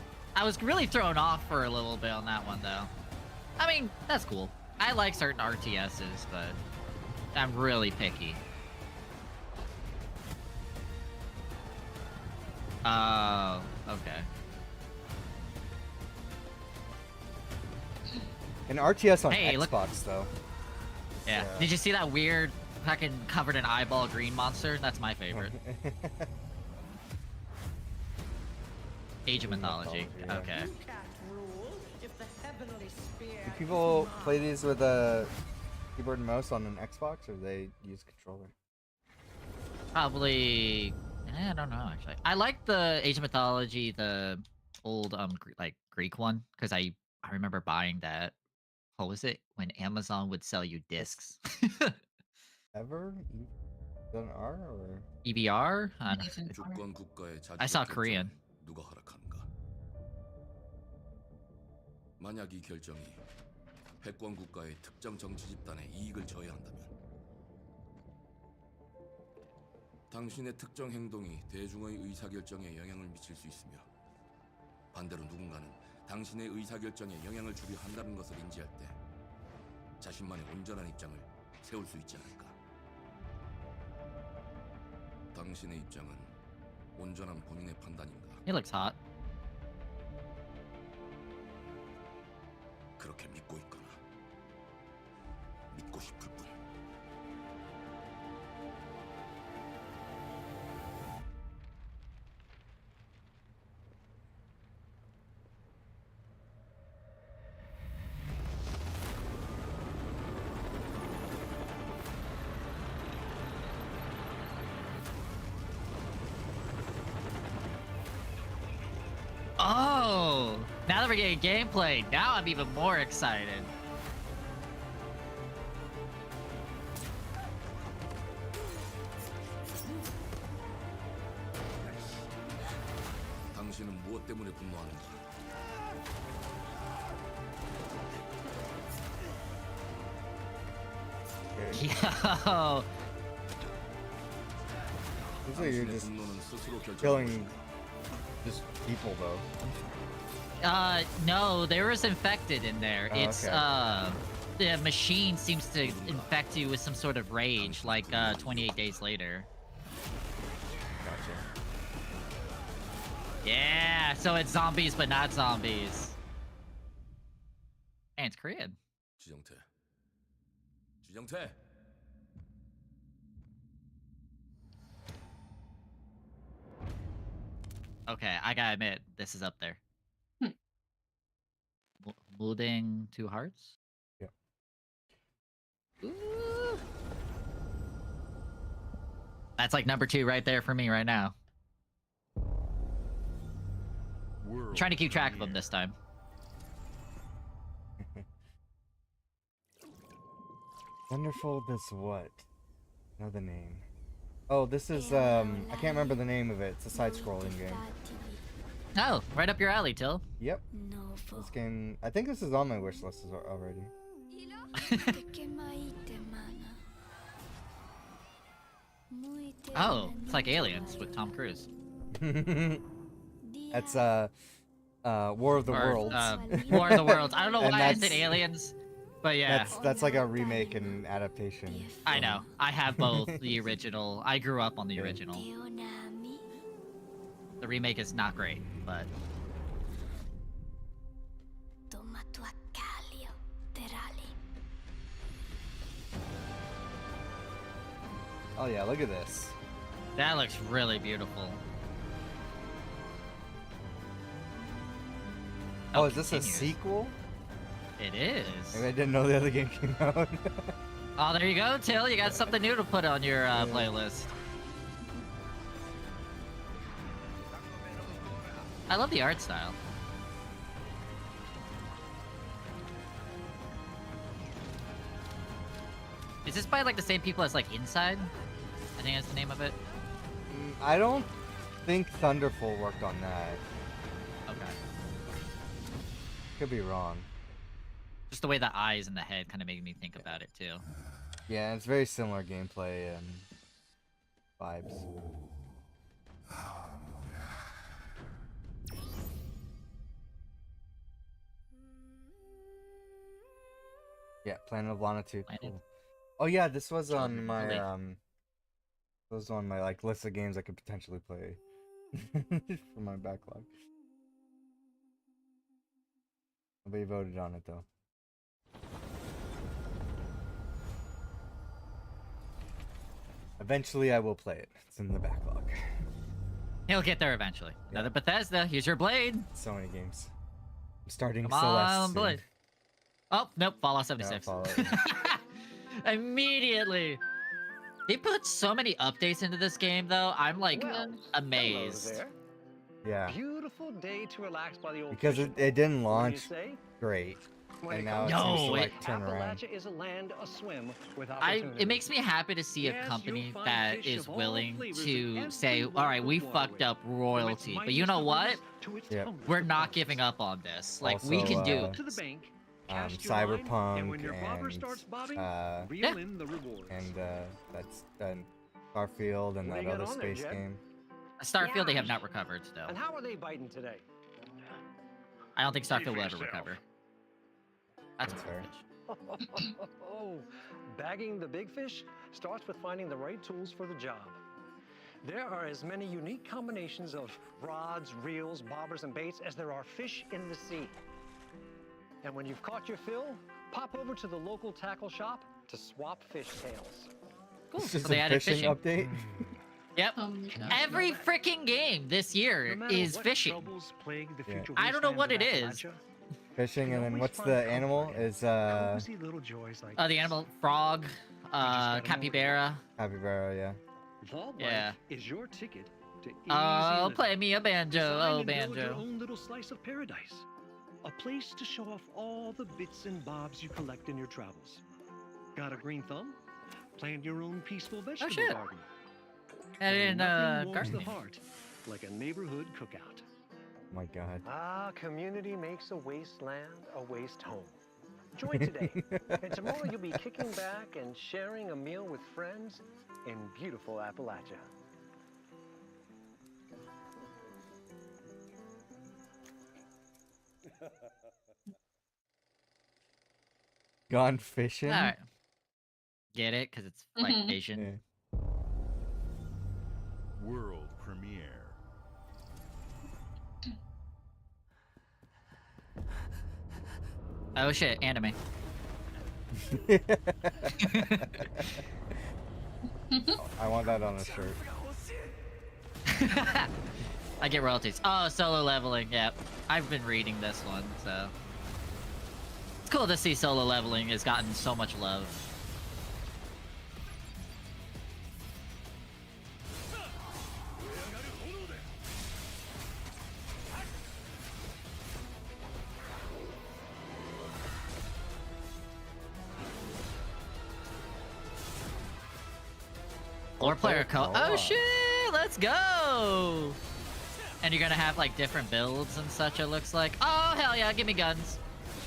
really thrown off for a little bit on that one though. I mean, that's cool. I like certain RTSs, but I'm really picky. Oh, okay. An RTS on Hey, look- Xbox though. Yeah. Did you see that weird fucking covered in eyeball green monster? That's my favorite. Age of Mythology. yeah. Okay. Do people play these with a keyboard and mouse on an Xbox, or they use controller? Probably. I don't know actually. I like the Age of Mythology, the old like Greek one, because I remember buying that. What was it when Amazon would sell you discs? Ever? Done R or EBR? 주권 국가의 I saw Korean. 누가 허락하는가? 만약 이 결정이 패권 국가의 특정 정치 집단의 이익을 저해한다면 당신의 특정 행동이 대중의 의사결정에 영향을 미칠 수 있으며 반대로 누군가는 당신의 의사결정에 영향을 주려 한다는 것을 인지할 때 자신만의 온전한 입장을 세울 수 있지 않을까? 당신의 입장은 온전한 본인의 판단인가? He looks hot. 그렇게 믿고 있거나 믿고 싶을 뿐. Oh, now that we're getting gameplay, now I'm even more excited. 당신은 무엇 때문에 분노하는가? Yo. Looks like you're just killing just people though. No, there was infected in there. Oh, It's okay. the machine seems to infect you with some sort of rage, like 28 days later. Gotcha. Yeah, so it's zombies but not zombies. And it's Korean. 지정태. 지정태. Okay, I gotta admit, this is up there. Molding Two Hearts? Yep. Ooh. That's like number 2 right there for me right now. I'm trying to keep track of them this time. Wonderful This What? Know the name. Oh, this is I can't remember the name of it. It's a side-scrolling game. Oh, right up your alley, Till. Yep. This game, I think this is on my wish list already. Oh, it's like Aliens with Tom Cruise. That's War of the Worlds. War of the Worlds. I don't know And why I said that's- Aliens, but yeah. That's like a remake and adaptation. I know. I have both the original. I grew up on the original. The remake is not great, but Oh yeah, look at this. That looks really beautiful. Oh, is this a continues. sequel? It is. Maybe I didn't know the other game came out. Oh, there you go, Till. You got something new to put on your playlist. I love the art style. Is this by like the same people as like Inside? I think that's the name of it. I don't think Thunderful worked on that. Okay. Could be wrong. Just the way the eyes and the head kind of made me think about it too. Yeah, it's very similar gameplay and vibes. Yeah, Planet of Lana 2. Cool. Oh yeah, this was on my like list of games I could potentially play for my backlog. Nobody voted on it though. Eventually I will play it. It's in the backlog. He'll get there eventually. Yeah. Another Bethesda. Here's your blade. So many games. I'm starting Come Celeste on, soon. blade. Oh, nope. Fallout 76. Yeah, Fallout. Immediately. They put so many updates into this game, though. I'm like amazed. Hello Yeah. there. Beautiful day to relax by the old Because fishing it didn't pole. What do you launch say? great. When And it now it comes seems to to like fishing, turn around. Appalachia is a land aswim with It opportunity. makes me happy to see a Yes, company you'll find that fish is of all willing flavors to in say, every all right, we local fucked up royalty, but you know what? Yeah. We're not giving up on this. Like, we Also, can do to the bank, Cyberpunk and when your bobber starts bobbing, reel yeah. in the rewards. and that's Starfield and What do that you got other on there, space Jed? game. Starfield, they have not recovered still. And how are they biting today? I don't think Starfield will Brief ever yourself. recover. That's That's fair. Bagging the big fish starts with finding the right tools for the job. There are as many unique combinations of rods, reels, bobbers, and baits as there are fish in the sea. And when you've caught your fill, pop over to the local tackle shop to swap fish tails. Cool. It's just So they a added fishing fishing. update. Yep. Every freaking game this year No matter is what fishing. troubles plague the Yeah. future I don't know what it wastelands is. of Appalachia, Fishing, and then always what's find the comfort animal? in Is cozy little joys like The animal frog, capybara. capybara? Yeah. Vault Yeah. Life is your ticket to easy Oh, living. play me a banjo. Design Oh, and build your banjo. own little slice of paradise. A place to show off all the bits and bobs you collect in your travels. Got a green thumb? Plant your own peaceful vegetable shit. garden. And in Nothing warms the gardening. heart like a neighborhood cookout. Oh my God. Ah, community makes a wasteland a waste home. Join today, and tomorrow you'll be kicking back and sharing a meal with friends in beautiful Appalachia. Gone fishing. All right. Get it? Because it's like Mhm. Asian. Yeah. World premiere. Oh shit, anime. I want that on a shirt. I get royalties. Oh, solo leveling. Yep. I've been reading this one, so it's cool to see solo leveling has gotten so much love. Four player co. Oh shit! Let's go! And you're gonna have like different builds and such. It looks like. Oh hell yeah! Give me guns.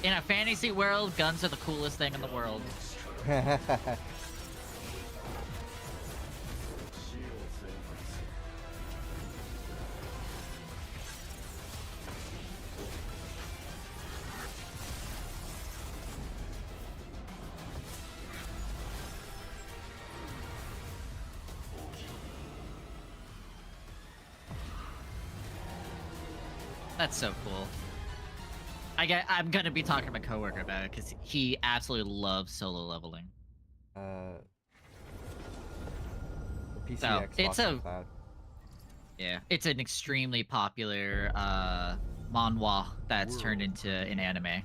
In a fantasy world, guns are the coolest thing in the world. That's so cool. I'm gonna be talking to my coworker about it because he absolutely loves solo leveling. PC, So, Xbox, it's and a- cloud. Yeah, it's an extremely popular manhwa that's turned into an anime.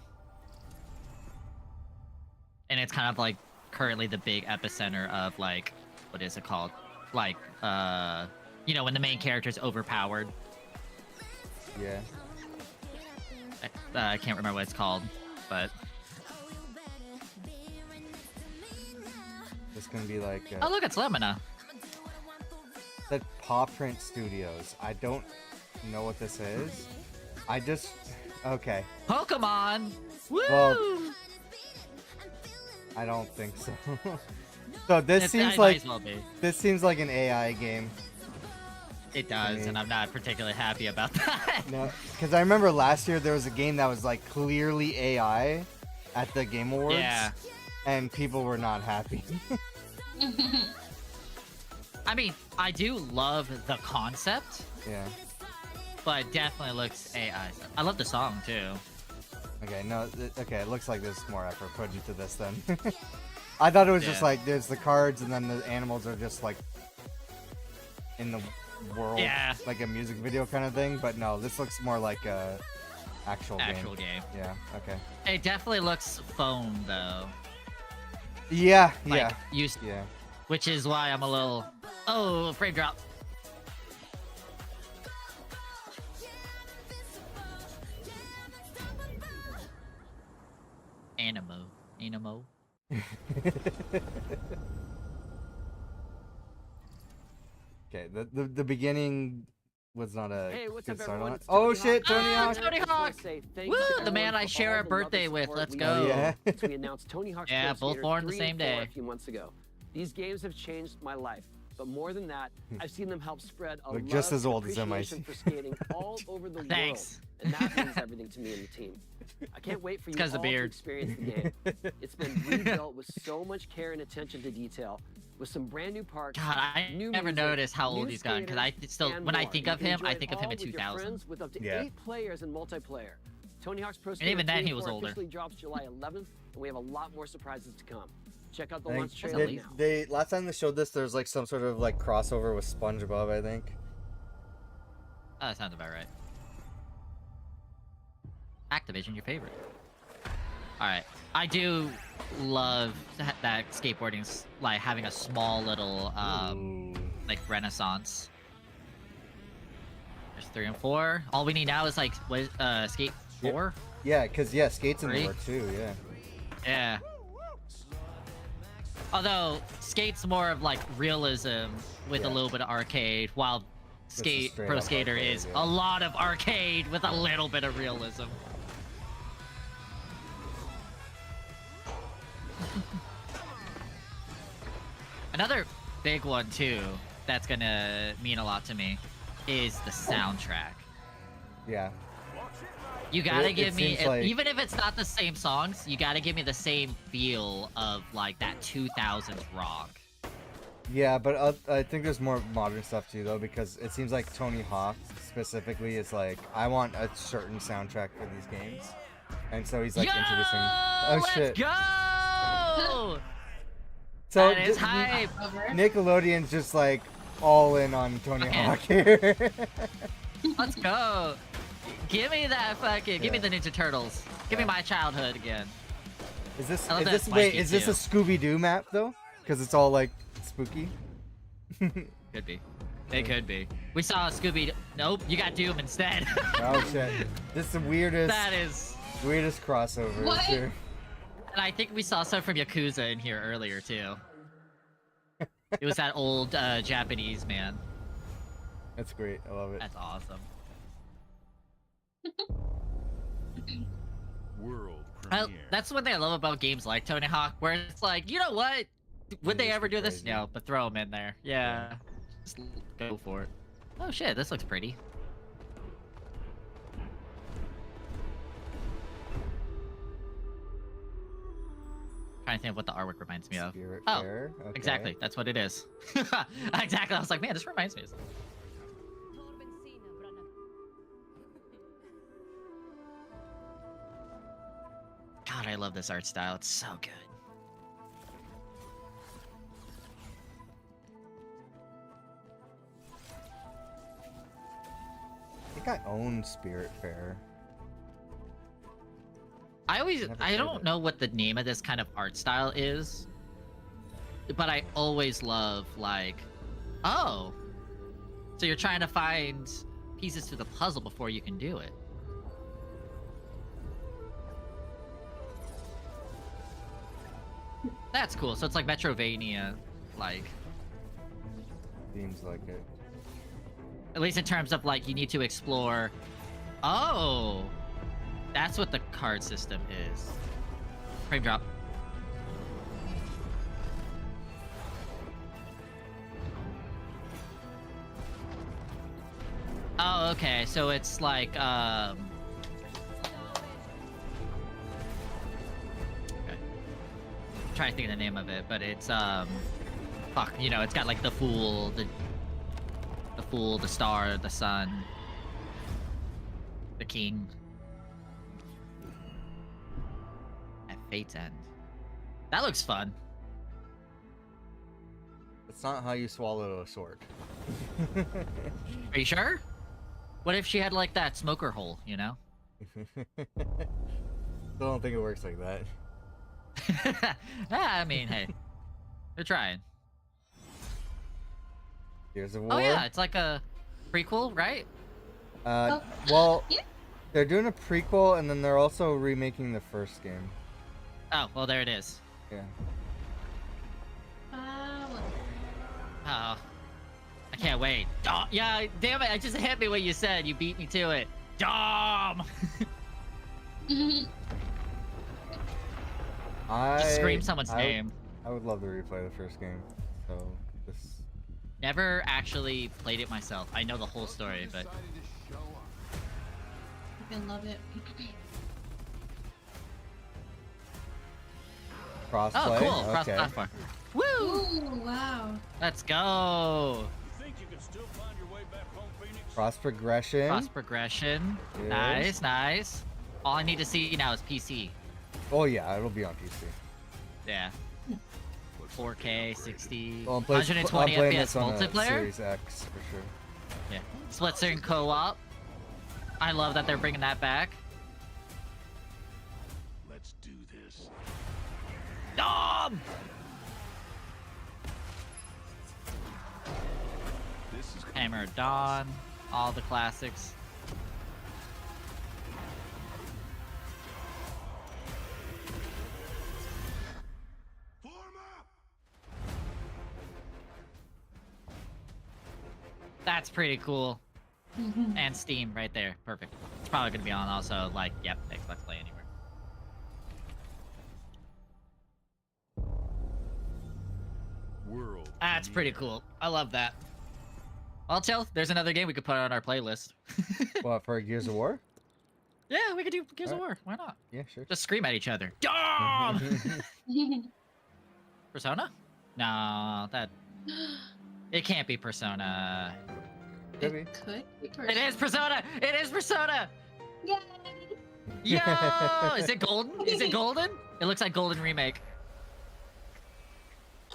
And it's kind of like currently the big epicenter of like, what is it called? Like, you know, when the main character's overpowered. Yeah. I can't remember what it's called, but It's gonna be like. oh look, it's Lemina. The Paw Print Studios. I don't know what this is. I just. Okay. Pokemon. Woo! Well, I don't think so. So this It seems might like as well be. this seems like an AI game. It does, me. and I'm not particularly happy about that. No, because I remember last year there was a game that was like clearly AI at the Game Awards. Yeah. And people were not happy. I mean, I do love the concept, Yeah. but definitely looks AI. I love the song too. Okay, no, okay, it looks like there's more effort put into this then. I thought it was just Yeah. like there's the cards and then the animals are just like in the world, Yeah. like a music video kind of thing. But no, this looks more like a actual game. Yeah. Okay. It definitely looks foam though. Yeah. Like, Yeah. Used, Yeah. which is why I'm a little frame drop. Animo. Okay. The beginning was not a Hey, what's good up, start everyone? on it. It's Oh Tony shit, Hawk. Tony Hawk. Tony Hawk! Thanks Woo! to The everyone man I for share all a the love and birthday with. support Let's we go. got Yeah. since we announced Tony Hawk's Yeah, Pro both Skater born the 3 same and 4 day. a few months ago. These games have changed my life. But more than that, I've seen them help spread a Look love just as and old as appreciation MIC. for skating all over the Thanks. world. And that means everything to me and the team. I can't wait for you 'cause all of to beard. experience the game. It's been rebuilt with so much care and attention to detail, with some brand new parks, God, I new never music, noticed how new old he's gotten because I skaters, still, and when I more. think You of can him, I enjoy think it of him all in with your 2000. friends with up to Yeah. 8 players in multiplayer. Tony Hawk's Pro And Skater even then, 3 he and was 4 older. officially drops July 11th, and we have a lot more surprises to come. Check out the I think launch trailer now. they last time they showed this, there's like some sort of like crossover with SpongeBob, I think. Oh, that sounds about right. Activision, your favorite. Alright. I do love that skateboarding's like having a small little like renaissance. There's 3 and 4. All we need now is like what skate 4? Yeah, cause yeah, Skate's in 3? there too. Yeah. Yeah. Although Skate's more of like realism with a Yeah. little bit of arcade, while Just a straight Pro up Skater arcade, is yeah. a lot of arcade with a little bit of realism. Another big one too that's gonna mean a lot to me is the soundtrack. Yeah. You gotta It give me, seems like- even if it's not the same songs, you gotta give me the same feel of like that 2000s rock. Yeah, but I think there's more modern stuff too, though, because it seems like Tony Hawk specifically is like, I want a certain soundtrack for these games, and so he's like introducing. Oh Let's shit! go! So That is th- hype. Nickelodeon's just like all in on Tony Okay. Hawk here. Let's go. Give me that fucking, give me the Ninja Turtles. Give me my childhood again. Is this I love is that this wait? Mikey Is this a too. Scooby Doo map though? Because it's all like spooky. Could be. It could be. We saw Scooby. Nope, you got Doom instead. Oh shit! This is the weirdest. That is. Weirdest crossover What? here. And I think we saw some from Yakuza in here earlier too. It was that old Japanese man. That's great. I love it. That's awesome. World premiere. That's one thing I love about games like Tony Hawk, where it's like, you know what? Would they ever do this? No, but throw them in there. Yeah. Just go for it. Oh shit, this looks pretty. Trying to think of what the artwork reminds me of. Spirit Oh, Fair? Okay. exactly. That's what it is. Exactly. I was like, man, this reminds me of something. God, I love this art style. It's so good. think I own Spiritfarer. I Never played don't it. know what the name of this kind of art style is, but I always love like, oh, so you're trying to find pieces to the puzzle before you can do it. That's cool. So it's like Metrovania, like, Seems like it. at least in terms of like you need to explore. Oh, that's what the card system is. Frame drop. Oh, okay. So it's like okay. I'm trying to think of the name of it, but it's fuck, you know, it's got like the Fool, the Fool, the Star, the Sun, the King. At Fate's End. That looks fun. It's not how you swallow a sword. Are you sure? What if she had like that smoker hole, you know? Still don't think it works like that. I mean, hey, they're trying. Gears of War. Oh yeah, it's like a prequel, right? Well, they're doing a prequel, and then they're also remaking the first game. Oh, well, there it is. Yeah. Oh, I can't wait. Oh, yeah, damn it! I just hit me when you said you beat me to it. Dom. Just scream someone's name. I would love to replay the first game. So this. Never actually played it myself. I know the whole story, but I love it. Crossplay. Oh, cool! Okay. Cross-platform. Woo! Ooh, wow. Let's go. Cross progression. Cross progression. Yes. Nice, nice. All I need to see now is PC. Oh yeah, it'll be on PC. Yeah. 4K, 60, Well, 120 I'm playing FPS this on a multiplayer. Series X for sure. Yeah. Split screen co-op. I love that they're bringing that back. Let's do this. Dom! Hammer of Dawn, all the classics. That's pretty cool. And Steam right there. Perfect. It's probably going to be on also, like, yep, Xbox Play Anywhere. World. That's pretty cool. I love that. Well, Chill, there's another game we could put on our playlist. What, for Gears of War? Yeah, we could do Gears of War. Why not? Yeah, sure. Just scream at each other. Dom! Persona? No, that... It can't be Persona. Could be. Could be It is Persona! It is Persona! Yay! Yo! Is it golden? Is it golden? It looks like golden remake.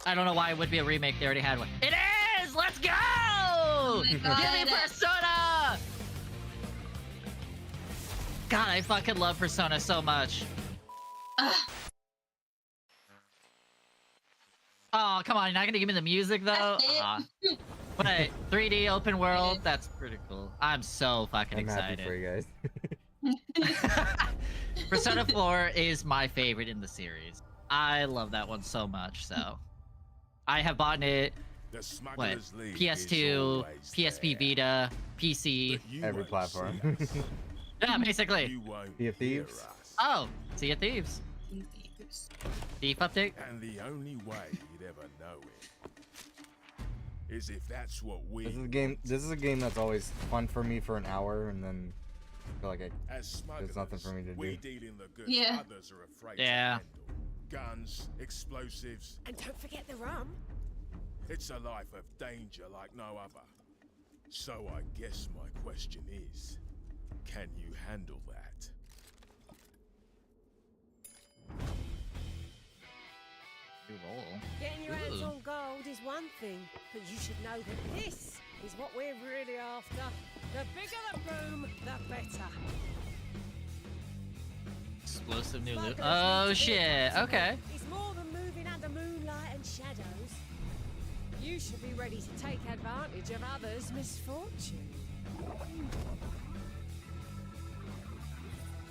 I don't know why it would be a remake. They already had one. It is! Let's go! Give me Persona! God, I fucking love Persona so much. Oh, come on. You're not gonna give me the music, though? Wait, 3D open world? That's pretty cool. I'm so fucking I'm excited. happy for you guys. Persona 4 is my favorite in the series. I love that one so much, so... I have bought it, what, PS2, PSP Vita, PC. Every platform. Yeah, basically. Sea of Thieves. Oh, Sea of Thieves. Thief update? And the only way you'd ever know it is if that's what we. This is a game that's always fun for me for an hour, and then I feel like there's nothing for me to we do. deal in the goods Yeah. others are afraid Yeah. to handle. Guns, explosives. And don't forget the rum. It's a life of danger like no other. So I guess my question is, can you handle that? You roll. Getting your hands on gold is one thing, but you should know that this is what we're really after. The bigger the boom, the better. Explosive new loot. Oh shit. Okay. It's more than moving under moonlight and shadows. You should be ready to take advantage of others' misfortune.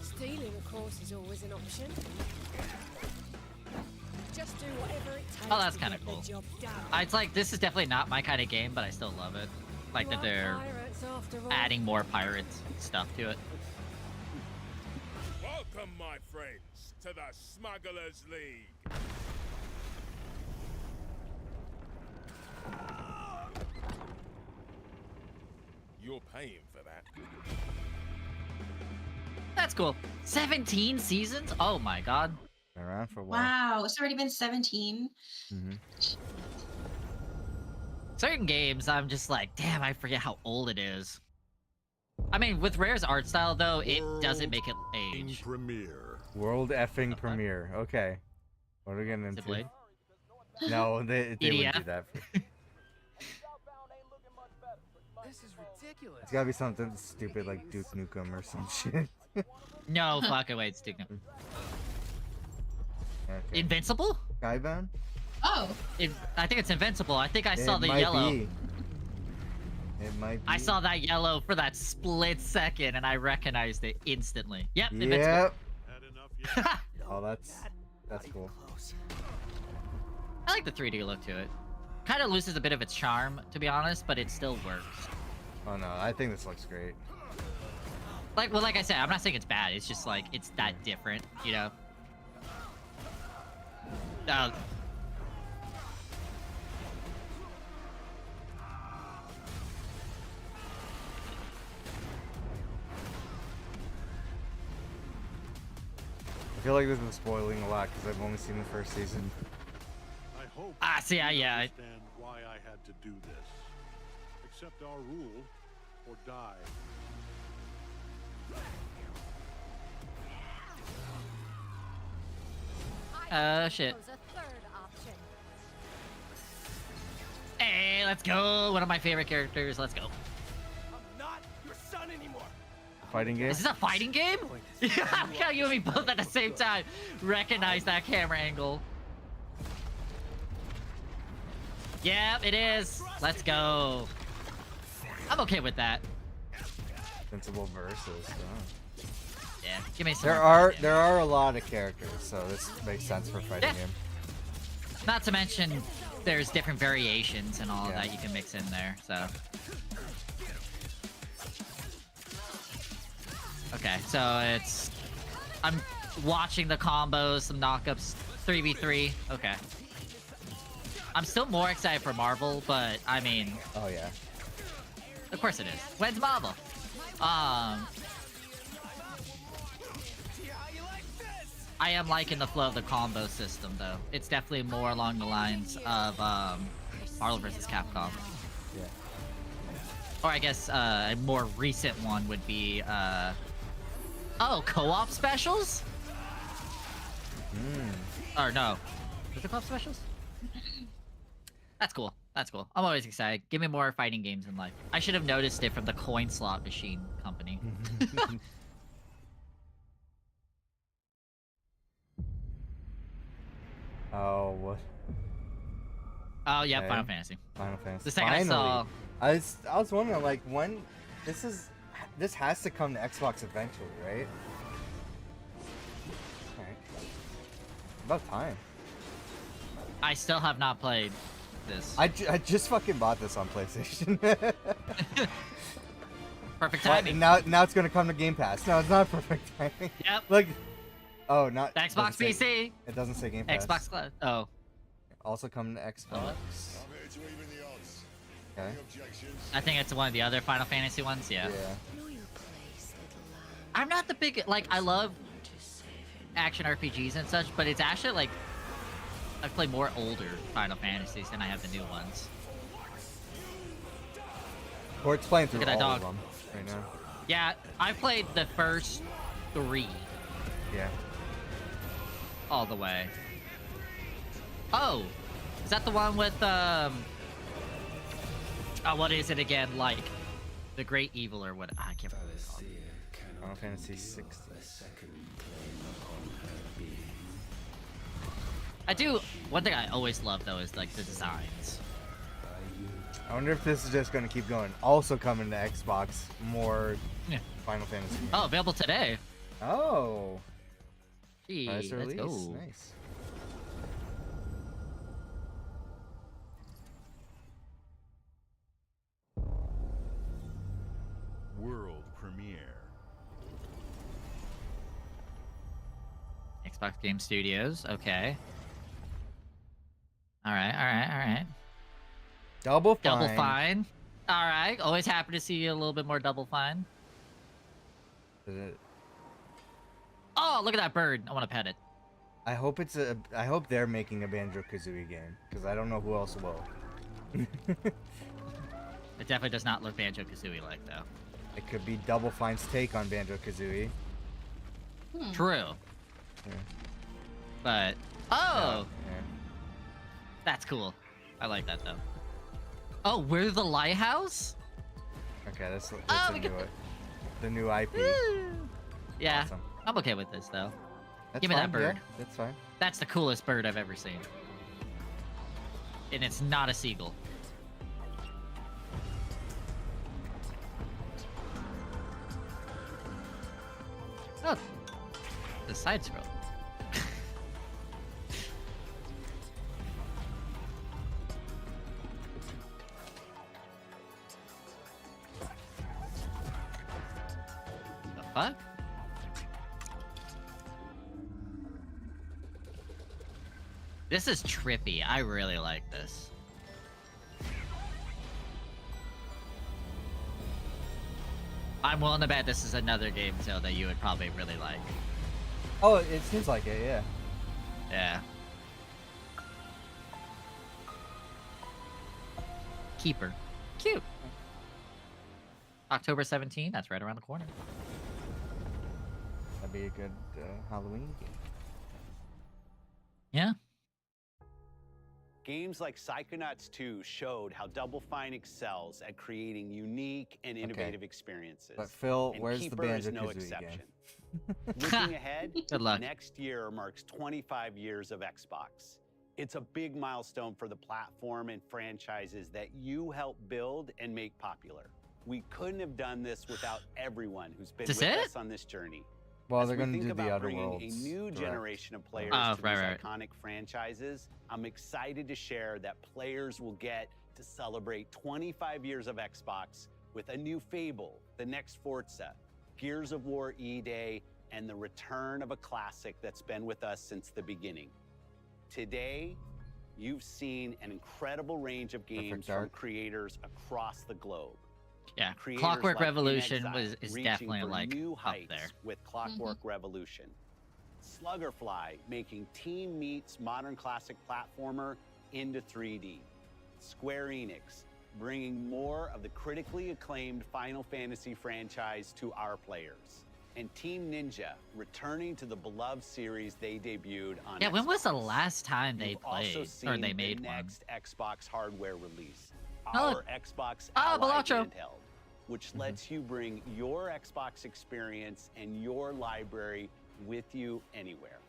Stealing, of course, is always an option. Just do whatever it takes. Oh, that's to kind of get the cool. job done. It's like this is definitely not my kind of game, but I still love it. Like that they're Pirates, after all. adding more pirates stuff to it. Welcome, my friends, to the Smugglers League. You're paying for that. That's cool. 17 seasons? Oh my god. Been around for a while. Wow, it's already been 17. Mm-hmm. Certain games, I'm just like, damn, I forget how old it is. I mean, with Rare's art style, though, it doesn't make it age. Premiere. World effing premiere. Okay. What are we getting into? Blade? No, they wouldn't do EDF? that. This is ridiculous. It's gotta be something stupid like Duke Nukem or some shit. No fucking way, it's Duke Nukem. Okay. Invincible? Skybound? Oh. I think it's Invincible. I think I saw It the might yellow. be. It might be. I saw that yellow for that split second, and I recognized it instantly. Yep, Invincible. Yep. Oh, that's cool. I like the 3D look to it. Kind of loses a bit of its charm, to be honest, but it still works. Oh no, I think this looks great. Like I said, I'm not saying it's bad. It's just like it's that different, you know. I feel like this is spoiling a lot because I've only seen the first season. I hope see, you yeah. understand why I had to do this. Accept our rule or die. Shit. Hey, let's go. One of my favorite characters. Let's go. I'm not your son anymore. Fighting game? Is this a fighting game? How can you and me both at the same time recognize that camera angle? Yep, it is. Let's go. I'm okay with that. Invincible versus. Oh. Yeah, give me some. There are a lot of characters, so this makes sense for fighting Yeah. game. Not to mention, there's different variations and all that you can mix in there. So. Okay, so I'm watching the combos, some knockups, 3v3. Okay. I'm still more excited for Marvel, but I mean. Oh yeah. Of course it is. When's Marvel? I am liking the flow of the combo system, though. It's definitely more along the lines of Marvel vs. Capcom. Yeah. Or I guess a more recent one would be co-op specials? Or no. Is it co-op specials? That's cool. That's cool. I'm always excited. Give me more fighting games in life. I should have noticed it from the coin slot machine company. Oh, what? Oh, yeah, Okay. Final Fantasy. Final Fantasy. The second I saw... I was wondering, like, when... This has to come to Xbox eventually, right? Alright. About time. I still have not played this. I just fucking bought this on PlayStation. Perfect But timing. now it's gonna come to Game Pass. No, it's not perfect timing. Yep. Like, oh, not Xbox doesn't say- PC. It doesn't say Game Pass. Xbox Cloud. Oh. Also coming to Xbox. Okay. I think it's one of the other Final Fantasy ones. Yeah. I'm not the big I love action RPGs and such, but it's actually like I've played more older Final Fantasies than I have the new ones. Court's playing through Look at that all of dog. them right now. Yeah, I played the first 3 Yeah. all the way. Oh, is that the one with what is it again? Like the Great Evil or what? I can't remember. Final Fantasy 16. I do. One thing I always love though is like the designs. I wonder if this is just going to keep going. Also coming to Xbox, more Final Fantasy games. Oh, available today. Oh. Gee, Price let's release. go. Nice. World premiere. Xbox Game Studios. Okay. All right. Double Fine. Double Fine. All right. Always happy to see a little bit more Double Fine. Oh, look at that bird. I want to pet it. I hope it's a. I hope they're making a Banjo-Kazooie game because I don't know who else will. It definitely does not look Banjo-Kazooie like though. It could be Double Fine's take on Banjo-Kazooie. True. Yeah. But oh, Yeah. that's cool. I like that though. Oh, we're the lighthouse. Okay, that's Oh, the we new get the new IP. Yeah, Awesome. I'm okay with this though. That's Give me that fine, yeah, bird. that's fine. That's the coolest bird I've ever seen. And it's not a seagull. Oh, the side scroll. The fuck? This is trippy. I really like this. I'm willing to bet this is another game, so that you would probably really like. Oh, it seems like it, yeah. Yeah. Keeper. Cute. October 17th, that's right around the corner. That'd be a good Halloween game. Yeah. Games like Psychonauts 2 showed how Double Fine excels at creating unique and innovative experiences. But Phil, and where's Keeper the is no Banjo-Kazooie exception. game? Looking ahead, Good luck. next year marks 25 years of Xbox. It's a big milestone for the platform and franchises that you helped build and make popular. We couldn't have done this without everyone who's been Is with it? us on this journey. Well, As they're we going to think do the about Outer bringing Worlds. a new direct. generation of players Oh, to right. these iconic franchises, I'm excited to share that players will get to celebrate 25 years of Xbox with a new Fable, the next Forza, Gears of War E-Day, and the return of a classic that's been with us since the beginning. Today, you've seen an incredible range of games from Dark. creators across the globe. Yeah. Creators Clockwork like Revolution InXile is reaching definitely for like new up heights there. with Clockwork Revolution. Sluggerfly making Team Meat's modern classic platformer into 3D. Square Enix bringing more of the critically acclaimed Final Fantasy franchise to our players. And Team Ninja returning to the beloved series they debuted on Yeah, when was the Xbox. last time they You've also played seen or they made the one? next Xbox hardware release, Oh. our Xbox Ah, Ally Balatro. handheld, which lets you bring your Xbox experience and your library with you anywhere.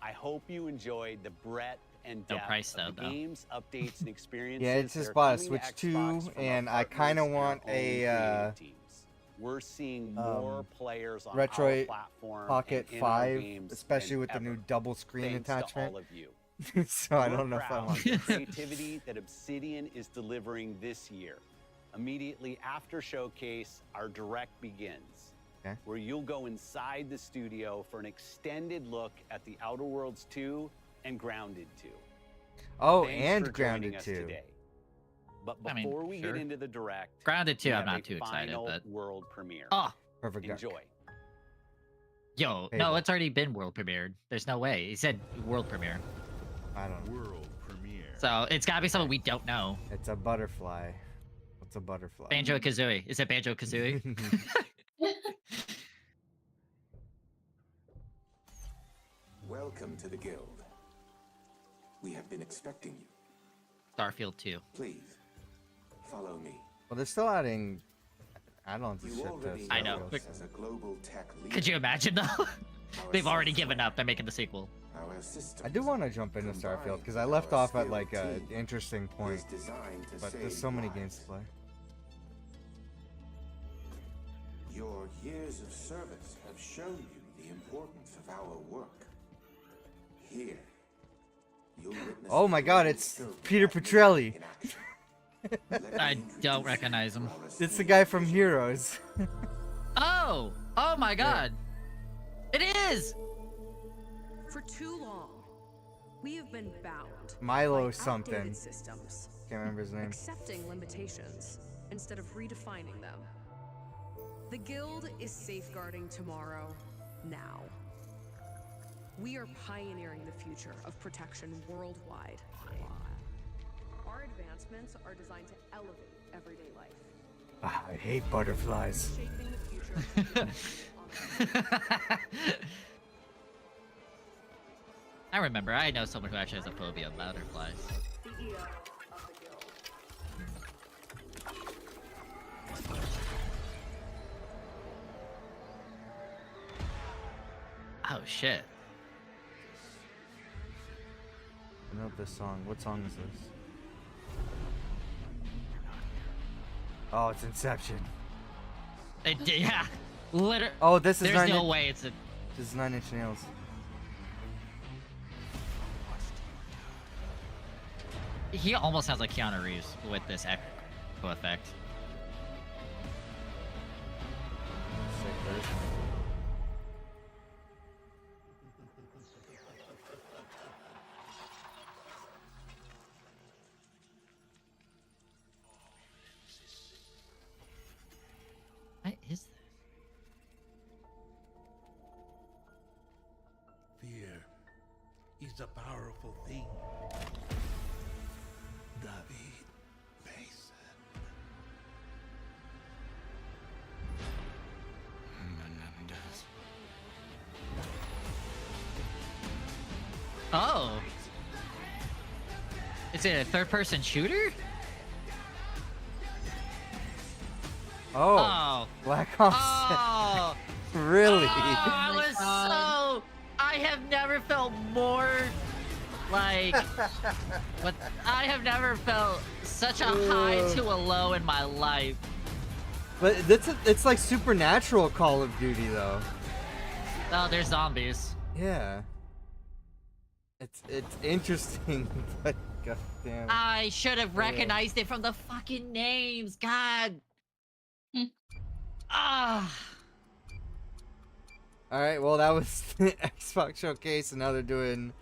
I hope you enjoyed the breadth and No depth price, of the though. games, updates, and experiences. Yeah, it's that just are bought a coming to Switch 2, Xbox from our and I partners kind of and our want own a creative teams. We're seeing more players on our Retroid platform Pocket and in our 5, games especially than with the new ever. double screen Thanks to attachment. all of you. So I We're don't know if I proud want of the this. creativity that Obsidian is delivering this year. Immediately after Showcase, our direct begins, Okay. where you'll go inside the studio for an extended look at the Outer Worlds 2 and Grounded 2. Oh, Thanks and for joining Grounded us 2. Today. But I mean, before we sure. get into the direct, Grounded 2, we I'm have not a too excited, final but world premiere. Oh, Perfect Dark. Enjoy. yo, Hey, no, but- it's already been world premiered. There's no way. He said world premiere. I don't know. World premiere. So it's gotta be something we don't know. It's a butterfly. What's a butterfly? Banjo Kazooie. Is it Banjo Kazooie? Welcome to the Guild. We have been expecting you. Starfield 2. Please, follow me. Well, they're still adding add-ons and shit to I know. Starfield. but As a global tech leader, Could you imagine though? They've already given up. They're making the sequel. our system I do want to jump into Starfield because I left off at like an interesting point, but there's so many games to play. Your years of service have shown you the importance of our work. Here, you'll witness Oh my God, it's Peter Petrelli. I don't recognize him. It's the guy from Heroes. Oh! Oh my God! It is! For too long, we have been bound Milo by something. outdated systems, Can't remember his name. accepting limitations instead of redefining them. The Guild is safeguarding tomorrow now. We are pioneering the future of protection worldwide. Our advancements are designed to elevate everyday life. Ah, I hate butterflies. Shaping the future of I remember. I know someone who actually has a phobia of butterflies. Oh shit. I know this song. What song is this? Oh, it's Inception. Yeah. Literally. Oh, this is There's Nine no Inch- way it's a. This is 9 Inch Nails. He almost sounds like Keanu Reeves with this echo effect. Sick version. What is this? Fear is a powerful thing. David Mason. Menendez. Oh. Is it a third-person shooter? Oh, Oh. Black Ops. Oh. Really? Oh, I was so. I have never felt more like. What? I have never felt such a high to a low in my life. But it's like supernatural Call of Duty though. Oh, there's zombies. Yeah. It's interesting, but goddamn. I should have recognized it from the fucking names. God. Ah. All right, well that was the Xbox showcase, and now they're doing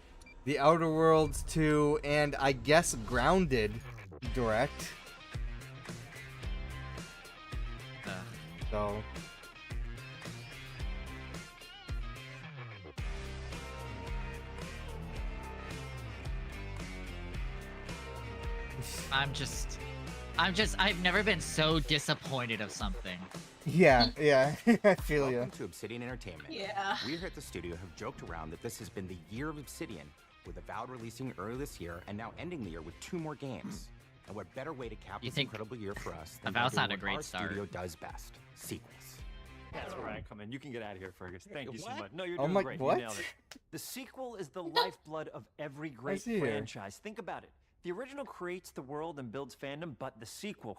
the Outer Worlds 2 and I guess Grounded Direct. So. I've never been so disappointed of something. Yeah, I feel you. Welcome to Obsidian Entertainment. Yeah. We here at the studio have joked around that this has been the year of Obsidian, with Avowed releasing early this year and now ending the year with 2 more games. And what better way to cap this incredible year for us than by Avowed's doing not a what great our start. studio does best: sequels. That's where I come in. You can get out of here, Fergus. Thank you so What? much. No, you're Oh doing my- great. what? You nailed it. The sequel is the lifeblood of every great see here. franchise. Think about it. The original creates the world and builds fandom, but the sequel,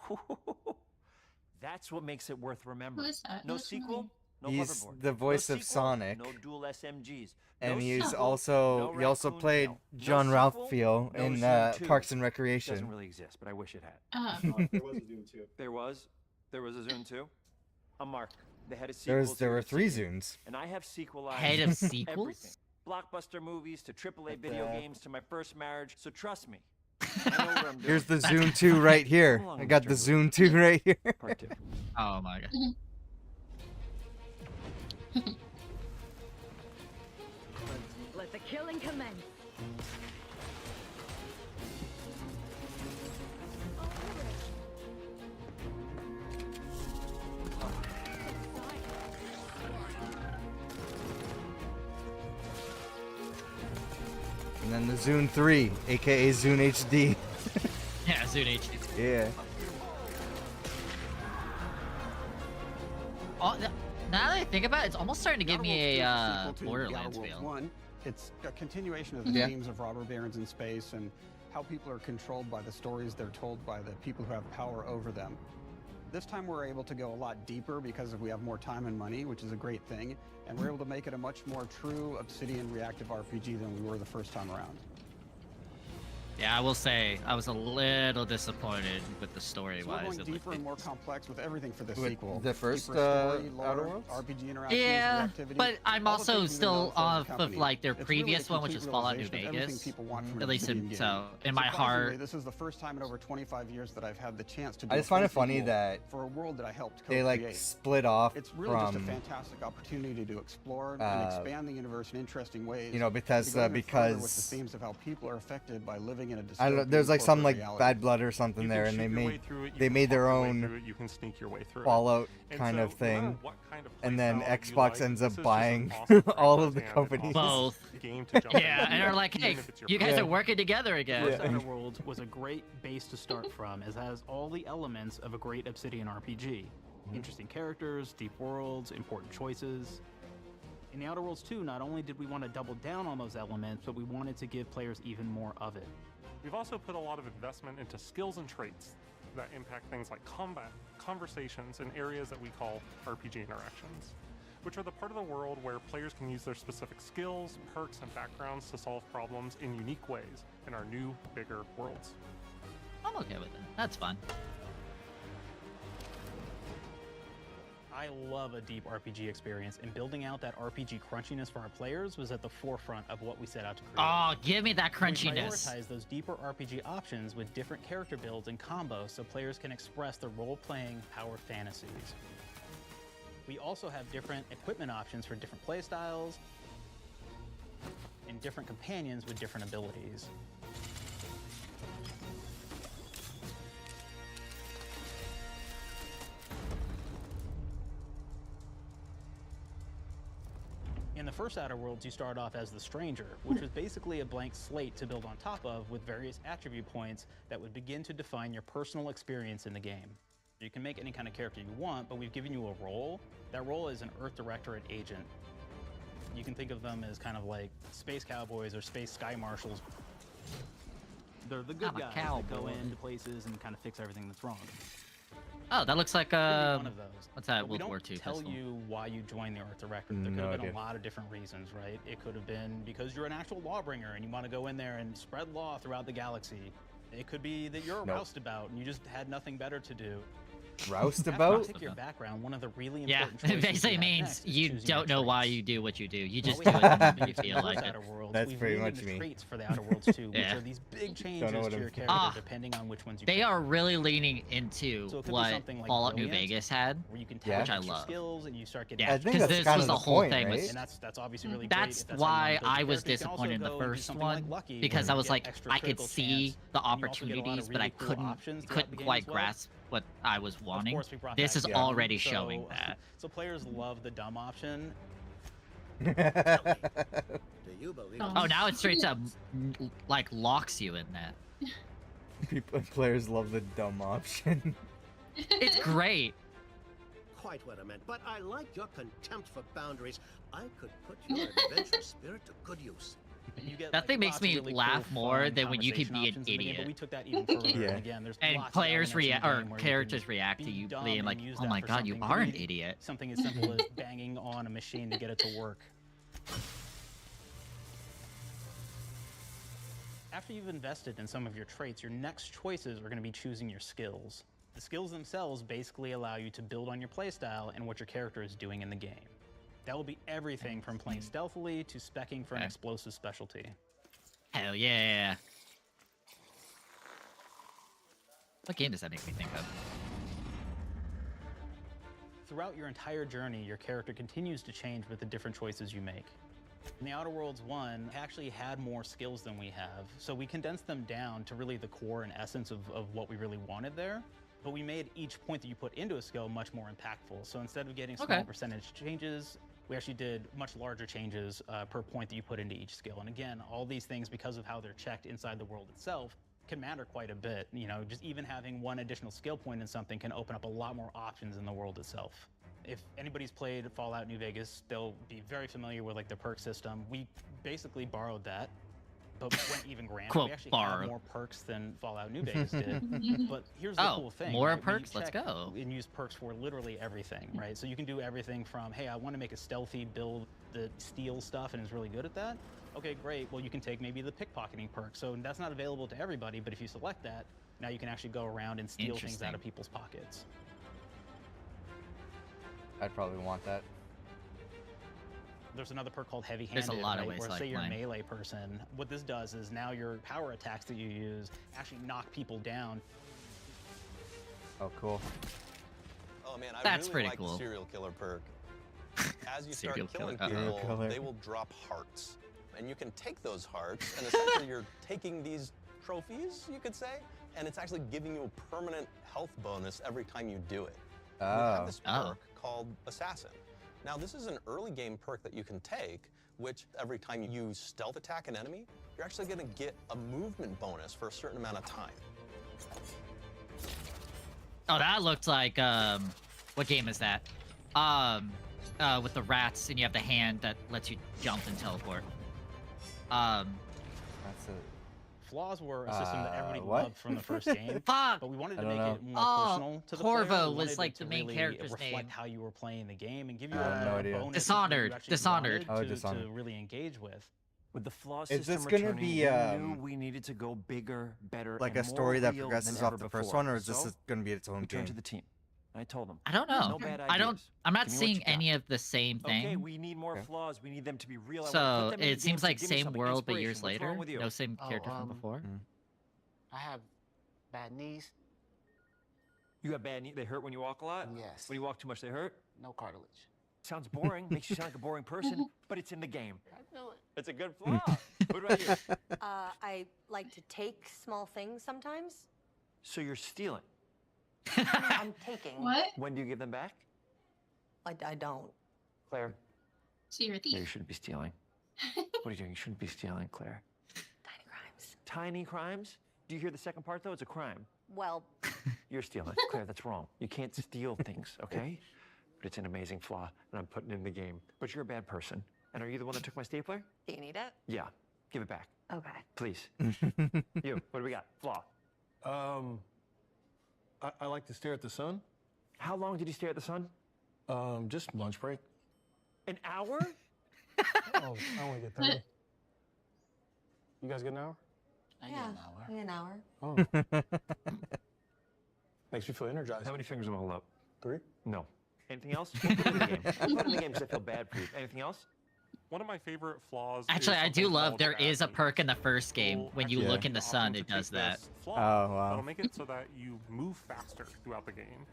that's what makes it worth remembering. Who is that? No Who's sequel, no He's hoverboard. the voice no of sequel, Sonic. No dual SMGs. And no he's sequel, also no he also Raccoon played Tail. No John sequel, Ralphio no in Zoom 2. Parks and Recreation. Doesn't really exist, but I wish it had. There was a Zoom 2. There was a Zoom 2. I'm Mark, the head of There sequels. were here at 3 Obsidian. Zunes. And I have sequelized Head of sequels? everything. Blockbuster movies to AAA video the- games to my first marriage. So trust me. I know what I'm doing. Here's the Zune 2 right here. Come along, I got Mr. the Zune 2 right here. Part 2. Oh my god. Let the killing commence. And then the Zune 3, aka Zune HD. Yeah, Zune HD. Yeah. Now that I think about it, it's almost starting to give me a Sequel to Borderlands The Outer feel. Worlds 1. It's a continuation of the Yeah. themes of robber barons in space and how people are controlled by the stories they're told by the people who have power over them. This time we're able to go a lot deeper because we have more time and money, which is a great thing, and we're able to make it a much more true Obsidian reactive RPG than we were the first time around. Yeah, I will say I was a little disappointed with the story So we're wise. going deeper and more complex with everything for the With sequel. the first, Deeper story, Outer lore, Worlds? RPG interactions, Yeah, reactivity, but I'm all the also things we've been still known for as a off of company. like their It's really previous a one, which complete is Fallout New realization of everything Vegas. people want from an At least Obsidian in, game. so in my Surprisingly, heart, this is the first time in over 25 years that I've had the chance to do I a just find full it funny sequel that for a world that I helped they like co-create. split off It's really just a from fantastic opportunity to explore and uh, expand the universe in interesting ways. you know, because to go even further with the because themes of how people are affected by living in a I don't know, dystopian there's like some corporate like reality. Bad Blood or something there, and they made their own you can sneak your way through Fallout it. kind And of so, no matter thing, what kind of and then playstyle you Xbox like, ends this up is just an buying awesome all of the franchise and companies. awesome both. game to jump Yeah, into, and are like, hey, even if it's your you guys first. are working together again. First Outer Worlds was a great base to start from, as it has all the elements of a great Obsidian RPG. Interesting characters, deep worlds, important choices. In The Outer Worlds 2, not only did we want to double down on those elements, but we wanted to give players even more of it. We've also put a lot of investment into skills and traits that impact things like combat, conversations, and areas that we call RPG interactions, which are the part of the world where players can use their specific skills, perks, and backgrounds to solve problems in unique ways in our new, bigger worlds. I'm okay with it. That's fun. I love a deep RPG experience, and building out that RPG crunchiness for our players was at the forefront of what we set out to create. Oh, give me that We crunchiness. prioritize those deeper RPG options with different character builds and combos so players can express their role-playing power fantasies. We also have different equipment options for different playstyles and different companions with different abilities. In the first Outer Worlds, you start off as the Stranger, which was basically a blank slate to build on top of with various attribute points that would begin to define your personal experience in the game. You can make any kind of character you want, but we've given you a role. That role is an Earth Directorate agent. You can think of them as kind of like space cowboys or space sky marshals. They're the good I'm a guys that go cowboy. into places and kind of fix everything that's wrong. Oh, that looks like Could be one of those. what's that But we World War don't II tell pistol? you why you joined the Earth Directorate. There could No have been idea. a lot of different reasons, right? It could have been because you're an actual lawbringer and you want to go in there and spread law throughout the galaxy. It could be that you're a Nope. roustabout and you just had nothing better to do. Roustabout? After you pick your background, one of the really Yeah, important it choices basically you have means next is you choosing don't your know why traits. you do what you do. You While just we do it haven't when you introduced feel those like it. Outer Worlds, That's we've pretty leaned much into me. traits for the Outer Worlds 2, which Yeah. are these big Don't changes know what to your I'm- character Ah, depending on which ones you They pick. are really leaning into So it could be what something like Fallout New Brilliant, Vegas had, where you can Yeah. tap which I extra love. skills and you start getting Yeah, I think because that's this kind was of the the whole point, thing right? was and that's obviously really That's great if that's how you why wanna build I your was character. You can also disappointed in the go and do first something like one Lucky, because where I you was get like, extra I could critical see chance, the and you also get a lot of opportunities, but I really cool couldn't options throughout the game quite as well. grasp what I was wanting. Of course, we brought This that is down, already so- showing that. So players love the dumb option. Do you believe Oh, now it straight up like locks you in that. Players love the dumb option. It's great. quite what I meant, but I like your contempt for boundaries. I could put your adventurous spirit to good use. And you get, That thing makes lots of me really laugh cool, more fun than when you can conversation be an options in the game, idiot. but we took that even further. Yeah. And again, there's And lots of players elements in the react, game or where you characters can react to be you dumb being and like, use "Oh that my for god, you something are an really- idiot." Something as simple as banging on a machine to get it to work. After you've invested in some of your traits, your next choices are going to be choosing your skills. The skills themselves basically allow you to build on your playstyle and what your character is doing in the game. That will be everything from playing stealthily to speccing for an Okay. explosive specialty. Hell yeah. What game does that make me think of? Throughout your entire journey, your character continues to change with the different choices you make. In the Outer Worlds 1, it actually had more skills than we have, so we condensed them down to really the core and essence of what we really wanted there. But we made each point that you put into a skill much more impactful. So instead of getting small Okay. percentage changes, we actually did much larger changes per point that you put into each skill. And again, all these things, because of how they're checked inside the world itself, can matter quite a bit. You know, just even having one additional skill point in something can open up a lot more options in the world itself. If anybody's played Fallout New Vegas, they'll be very familiar with like the perk system. We basically borrowed that, but went even grander. Quote, We actually borrow. have more perks than Fallout New Vegas did. But here's the Oh, cool thing. more right? When you perks? Let's check go. And use perks for literally everything, right? So you can do everything from, hey, I want to make a stealthy build that steals stuff and is really good at that. Okay, great. Well, you can take maybe the pickpocketing perk. So that's not available to everybody, but if you select that, now you can actually go around and steal things out Interesting. of people's pockets. I'd probably want that. There's another perk called Heavy There's Handed, a lot of right? ways Where like say you're a mine. melee person, what this does is now your power attacks that you use actually knock people down. Oh, cool. Oh man, I That's really pretty like cool. the serial killer perk. As you start Serial killing killer. people, Serial killer. they will drop hearts. And you can take those hearts, and essentially you're taking these trophies, you could say, and it's actually giving you a permanent health bonus every time you do it. We have this perk called Assassin. Now, this is an early game perk that you can take, which every time you use stealth attack an enemy, you're actually going to get a movement bonus for a certain amount of time. Oh, that looked like what game is that? With the rats and you have the hand that lets you jump and teleport. That's it. Flaws were a system that everybody what? loved from the first game. Fuck! But we wanted I to don't make know. it more Oh, personal to the player. Corvo We was, wanted like, it the to main really character's reflect name. how you were playing the game and give you I have no a idea. bonus Dishonored, that you actually Dishonored. wanted Oh, to Dishonored. really engage with. With the flaw Is system this gonna returning, be, we knew we needed to go bigger, better, like and a story more that real progresses than off ever the first before. one, or is this So, going to be its own we turned game? to the team. I told them. I don't know. No bad I don't. ideas. I'm not Give me what seeing you got. any of the same thing. Okay, we need more flaws. We need them to be real. I wanna So put them in the it seems game, like give me same something. world but Inspiration. years What's later. wrong with you? No same character from Hmm. before. I have bad knees. You have bad knees. They hurt when you walk a lot? Yes. When you walk too much, they hurt? No cartilage. Sounds boring. Makes you sound like a boring person, but it's in the game. I know it. It's a good flaw. What about you? I like to take small things sometimes. So you're stealing. I'm taking. What? When do you give them back? I don't. Claire. So you're a thief. Yeah, you shouldn't be stealing. What are you doing? You shouldn't be stealing, Claire. Tiny crimes. Tiny crimes? Do you hear the second part, though? It's a crime. Well, You're stealing. Claire, that's wrong. You can't steal things, okay? But it's an amazing flaw, and I'm putting it in the game. But you're a bad person. And are you the one that took my stapler? do you need it? Yeah. Give it back, Okay. please. You, what do we got? Flaw. I like to stare at the sun. How long did you stare at the sun? Just lunch break. An hour? Oh, I only get 30. You guys get an hour? I get an hour. In an hour. Oh. Makes me feel energized. How many fingers am I hold up? 3. No. Anything else? We'll put it in the game. We'll put it in the game because I feel bad for you. Anything else? One of my favorite flaws. Actually, is I do something love called there is a gravity. perk in the first game. We'll When you actually look in the take sun, to it does take that. this flaw. Oh, wow. That'll make it so that you move faster throughout the game.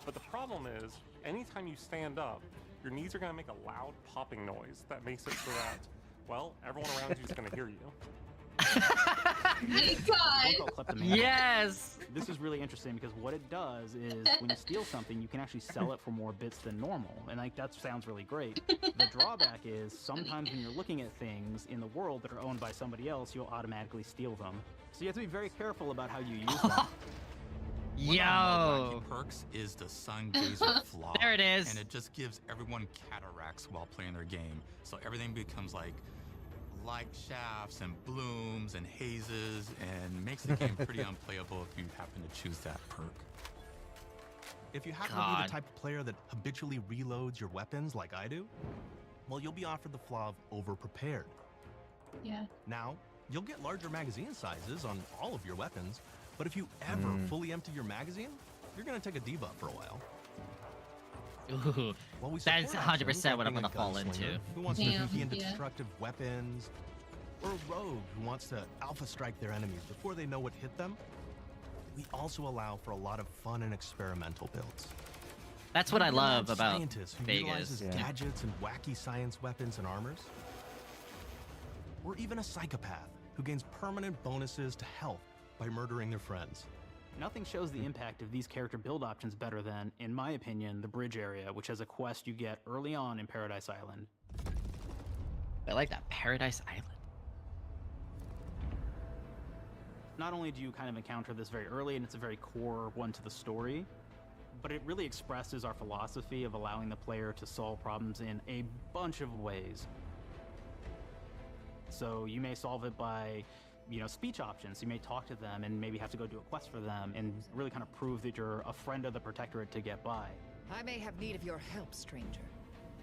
But the problem is, anytime you stand up, your knees are going to make a loud popping noise that makes it so that, well, everyone around you is going to hear you. Yes. This is really interesting because what it does is when you steal something, you can actually sell it for more bits than normal, and like that sounds really great. The drawback is sometimes when you're looking at things in the world that are owned by somebody else, you'll automatically steal them. So you have to be very careful about how you use them. Yo. Perks is the Sun Gazer flaw. There it is. And it just gives everyone cataracts while playing their game. So everything becomes like light shafts and blooms and hazes and makes the game pretty unplayable if you happen to choose that perk. If you happen to be the type of player that habitually reloads your weapons like I do, well, you'll be offered the flaw of over-prepared. Yeah. Now, you'll get larger magazine sizes on all of your weapons, but if you ever fully empty your magazine, you're going to take a debuff for a while. Ooh, Well, we that's support options 100% what like I'm being gonna a fall gunslinger into. Who wants Damn, to be into yeah. destructive weapons, or a rogue who wants to alpha strike their enemies before they know what hit them. We also allow for a lot of fun and experimental builds. That's what I Maybe a love mad about scientist who Vegas. utilizes Yeah. gadgets and wacky science weapons and armors, or even a psychopath who gains permanent bonuses to health by murdering their friends. Nothing shows the impact of these character build options better than, in my opinion, the bridge area, which has a quest you get early on in Paradise Island. I like that Paradise Island. Not only do you kind of encounter this very early, and it's a very core one to the story, but it really expresses our philosophy of allowing the player to solve problems in a bunch of ways. So you may solve it by, speech options. You may talk to them and maybe have to go do a quest for them and really kind of prove that you're a friend of the Protectorate to get by. I may have need of your help, stranger.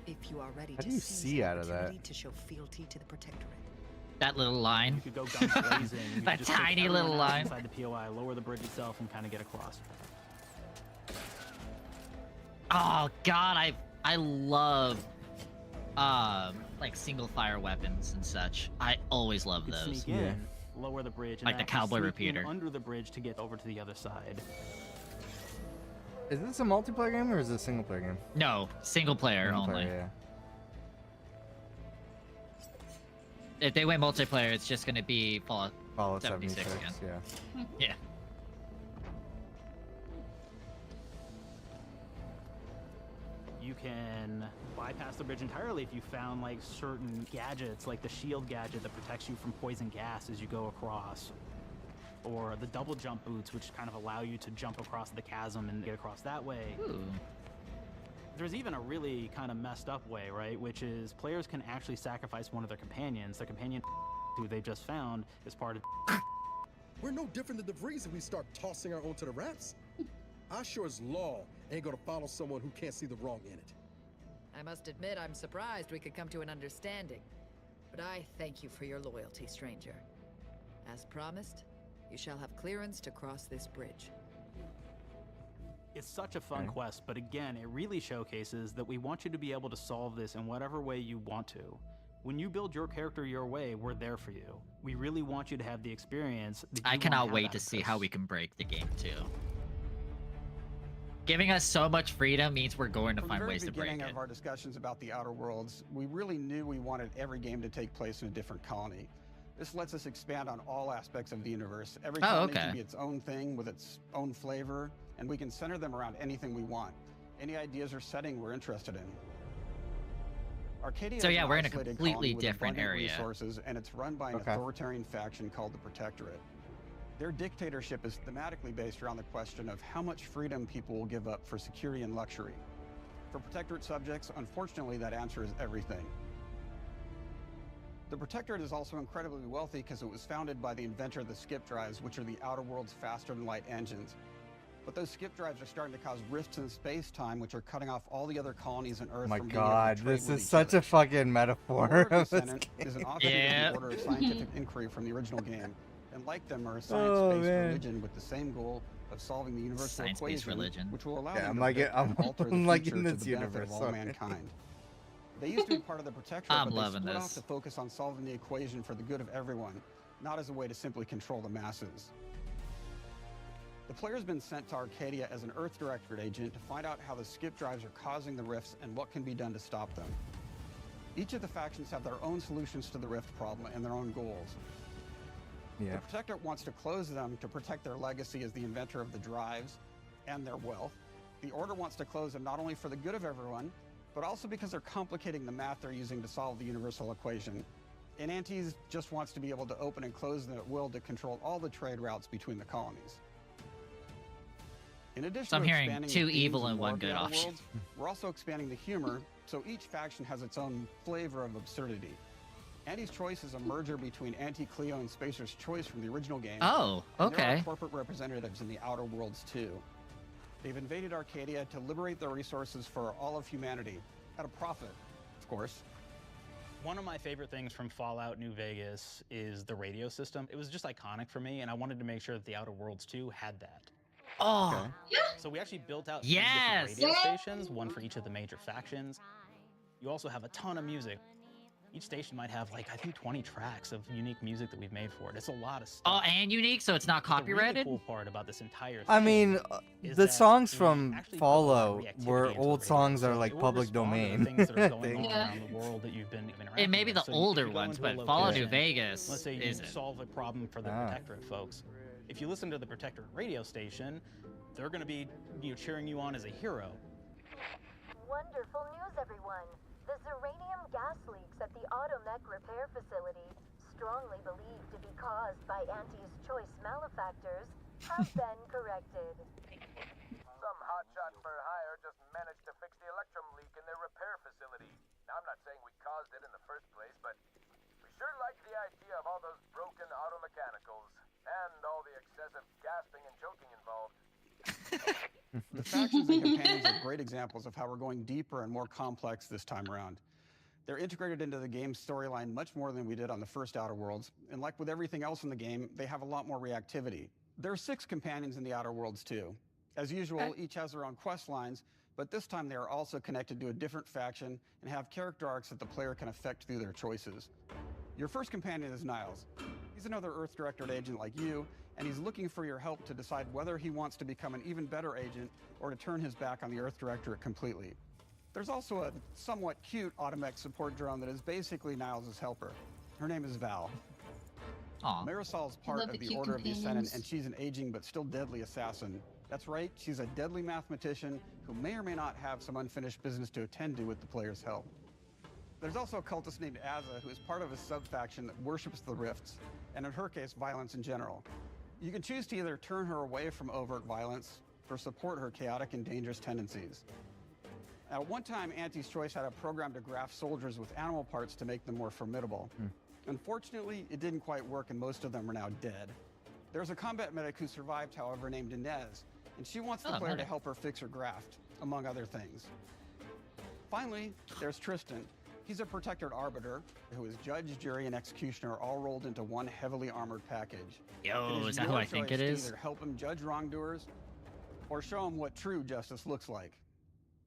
If you are ready How to do you seize see the out of that? opportunity to show fealty to the Protectorate. That little line. You could go guns blazing. You That could just take tiny little everyone out line. inside the POI, lower the bridge itself, and kind of get across. Oh god, I love like single fire weapons and such. I always love You could those. sneak in, lower the bridge, and Like the actually cowboy sneak in repeater. under the bridge to get over to the other side. Is this a multiplayer game or is it a single player game? No, single player Single only. player, If they went multiplayer, it's just gonna be Fallout Fallout 76 76, again. yeah. Yeah. You can bypass the bridge entirely if you found like certain gadgets, like the shield gadget that protects you from poison gas as you go across, or the double jump boots, which kind of allow you to jump across the chasm and get across that way. Ooh. There's even a really kind of messed up way, right? Which is players can actually sacrifice one of their companions. Their companion who they just found is part of. We're no different than the Vrees if we start tossing our own to the rats. I sure as law ain't gonna follow someone who can't see the wrong in it. I must admit, I'm surprised we could come to an understanding. But I thank you for your loyalty, stranger. As promised, you shall have clearance to cross this bridge. It's such a fun quest, but again, it really showcases that we want you to be able to solve this in whatever way you want to. When you build your character your way, we're there for you. We really want you to have the experience that you I wanna cannot have wait out to of see this. how we can break the game too. Giving us so much freedom means we're going to From find the very ways to break beginning it. of our discussions about the Outer Worlds, we really knew we wanted every game to take place in a different colony. This lets us expand on all aspects of the universe. Every Oh, colony okay. can be its own thing with its own flavor, and we can center them around anything we want. Any ideas or setting we're interested in. Arcadia So is yeah, an we're in a isolated completely colony with different abundant area. resources, and it's run by an Okay. authoritarian faction called the Protectorate. Their dictatorship is thematically based around the question of how much freedom people will give up for security and luxury. For Protectorate subjects, unfortunately, that answer is everything. The Protectorate is also incredibly wealthy because it was founded by the inventor of the skip drives, which are the Outer World's faster-than-light engines. But those skip drives are starting to cause rifts in space-time, which are cutting off all the other colonies on Earth Oh my from being able god, to trade this with is each such a fucking metaphor. Order of of the this Senate is an game. offshoot Yeah. of the Order of Scientific Inquiry from the original game, and like them are a science-based Oh, man. religion with the same goal of solving the universal Science-based equation, religion. which will allow Yeah, them I'm to liking- predict and I'm alter the liking future to this the benefit universe, of all sorry. mankind. They used to be part of the Protectorate, I'm but they loving split this. off to focus on solving the equation for the good of everyone, not as a way to simply control the masses. The player's been sent to Arcadia as an Earth Directorate agent to find out how the skip drives are causing the rifts and what can be done to stop them. Each of the factions have their own solutions to the rift problem and their own goals. Yeah. The Protectorate wants to close them to protect their legacy as the inventor of the drives and their wealth. The Order wants to close them not only for the good of everyone, but also because they're complicating the math they're using to solve the universal equation. And Antes just wants to be able to open and close them at will to control all the trade routes between the colonies. In addition So I'm to hearing expanding two the themes evil and more one of the good Outer option. Worlds, we're also expanding the humor, so each faction has its own flavor of absurdity. Anti's Choice is a merger between Anti-Cleo and Spacer's Choice from the original game. Oh, and there are okay. corporate representatives in the Outer Worlds too. They've invaded Arcadia to liberate their resources for all of humanity, at a profit, of course. One of my favorite things from Fallout New Vegas is the radio system. It was just iconic for me, and I wanted to make sure that the Outer Worlds 2 had that. Oh, So we actually built out Yes! 3 different radio stations, one for each of the major factions. You also have a ton of music. Each station might have, like, I think 20 tracks of unique music that we've made for it. It's a lot of stuff. Oh, and unique, so it's not The really copyrighted? cool part about this entire I thing mean, is the that songs we from actually put a lot of Fallout reactivity were into the old radio. songs that are So like it will public respond to the domain. things that are I going think. on around the world that you've been interacting It may be with. the So older if you go ones, into a but Fallout New location, Vegas let's say you isn't. solve a problem for the Ah. Protectorate folks. If you listen to the Protectorate radio station, they're going to be cheering you on as a hero. Wonderful news, everyone. The Zeranium gas leaks at the Automech repair facility strongly believed to be caused by Auntie's choice malefactors have been corrected. Some hotshot for hire just managed to fix the electrum leak in their repair facility. Now, I'm not saying we caused it in the first place, but we sure like the idea of all those broken auto mechanicals and all the excessive gasping and choking involved. The factions and companions are great examples of how we're going deeper and more complex this time around. They're integrated into the game's storyline much more than we did on the first Outer Worlds, and like with everything else in the game, they have a lot more reactivity. There are 6 companions in the Outer Worlds too. As usual, each has their own quest lines, but this time they are also connected to a different faction and have character arcs that the player can affect through their choices. Your first companion is Niles. He's another Earth Directorate agent like you, and he's looking for your help to decide whether he wants to become an even better agent or to turn his back on the Earth Directorate completely. There's also a somewhat cute Automech support drone that is basically Niles' helper. Her name is Val. Marisol's part of the Order of the Ascendant, and she's an aging but still deadly assassin. That's right, she's a deadly mathematician who may or may not have some unfinished business to attend to with the player's help. There's also a cultist named Azza, who is part of a sub-faction that worships the rifts, and in her case, violence in general. You can choose to either turn her away from overt violence or support her chaotic and dangerous tendencies. At one time, Auntie's Choice had a program to graft soldiers with animal parts to make them more formidable. Unfortunately, it didn't quite work, and most of them are now dead. There's a combat medic who survived, however, named Inez, and she wants the player to help her fix her graft, among other things. Finally, there's Tristan. He's a protected arbiter who is judge, jury, and executioner all rolled into one heavily armored package. Yo, is that who I think it is? Either help him judge wrongdoers or show him what true justice looks like.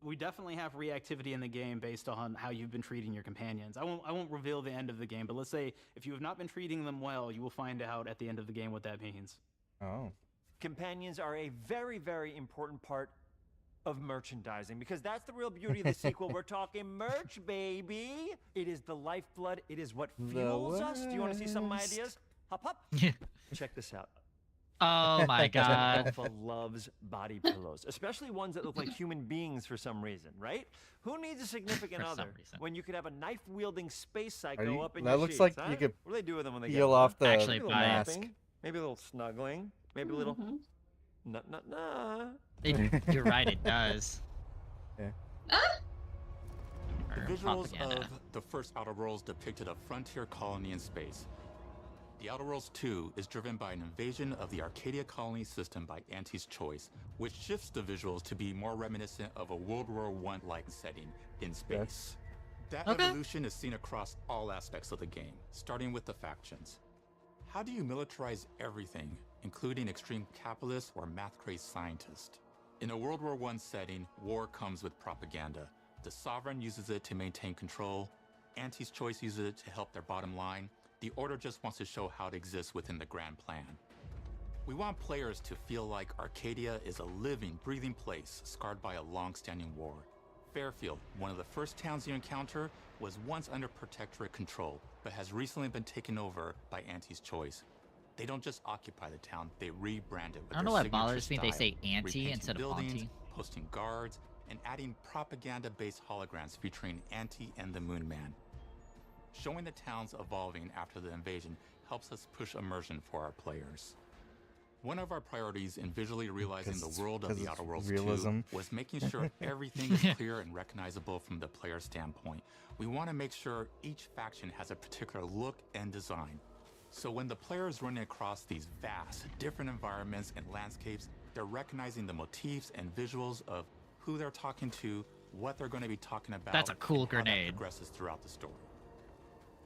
We definitely have reactivity in the game based on how you've been treating your companions. I won't reveal the end of the game, but let's say if you have not been treating them well, you will find out at the end of the game what that means. Oh. Companions are a very, very important part of merchandising, because that's the real beauty of the sequel. We're talking merch, baby. It is the lifeblood. It is what fuels us. Do you want to see some of my ideas? Hop, hop. Check this out. Oh my god. Alpha loves body pillows, especially ones that look like human beings for some reason, right? Who needs a significant other when you could have a knife-wielding space psycho up in your looks sheets, like huh? you could What do they do with them when they peel get off them? the Maybe a little mask. napping, maybe a little snuggling, maybe a little nah. You're right, it does. Yeah. The visuals propaganda. of the first Outer Worlds depicted a frontier colony in space. The Outer Worlds 2 is driven by an invasion of the Arcadia colony system by Auntie's Choice, which shifts the visuals to be more reminiscent of a World War I-like setting in space. That evolution is seen across all aspects of the game, starting with the factions. How do you militarize everything, including extreme capitalists or math-crazed scientists? In a World War I setting, war comes with propaganda. The Sovereign uses it to maintain control, Auntie's Choice uses it to help their bottom line, the Order just wants to show how it exists within the grand plan. We want players to feel like Arcadia is a living, breathing place scarred by a long-standing war. Fairfield, one of the first towns you encounter, was once under Protectorate control, but has recently been taken over by Auntie's Choice. They don't just occupy the town, they rebrand it with I don't know what bothers me. They say Auntie instead of buildings, Auntie. posting guards, and adding propaganda-based holograms featuring Auntie and the Moon Man. Showing the towns evolving after the invasion helps us push immersion for our players. One of our priorities in visually realizing the world of the Outer Worlds 2 was making sure everything is clear and recognizable from the player standpoint. We want to make sure each faction has a particular look and design. So when the player is running across these vast, different environments and landscapes, they're recognizing the motifs and visuals of who they're talking to, what they're going to be talking about. That's a cool and how that grenade. progresses throughout the story.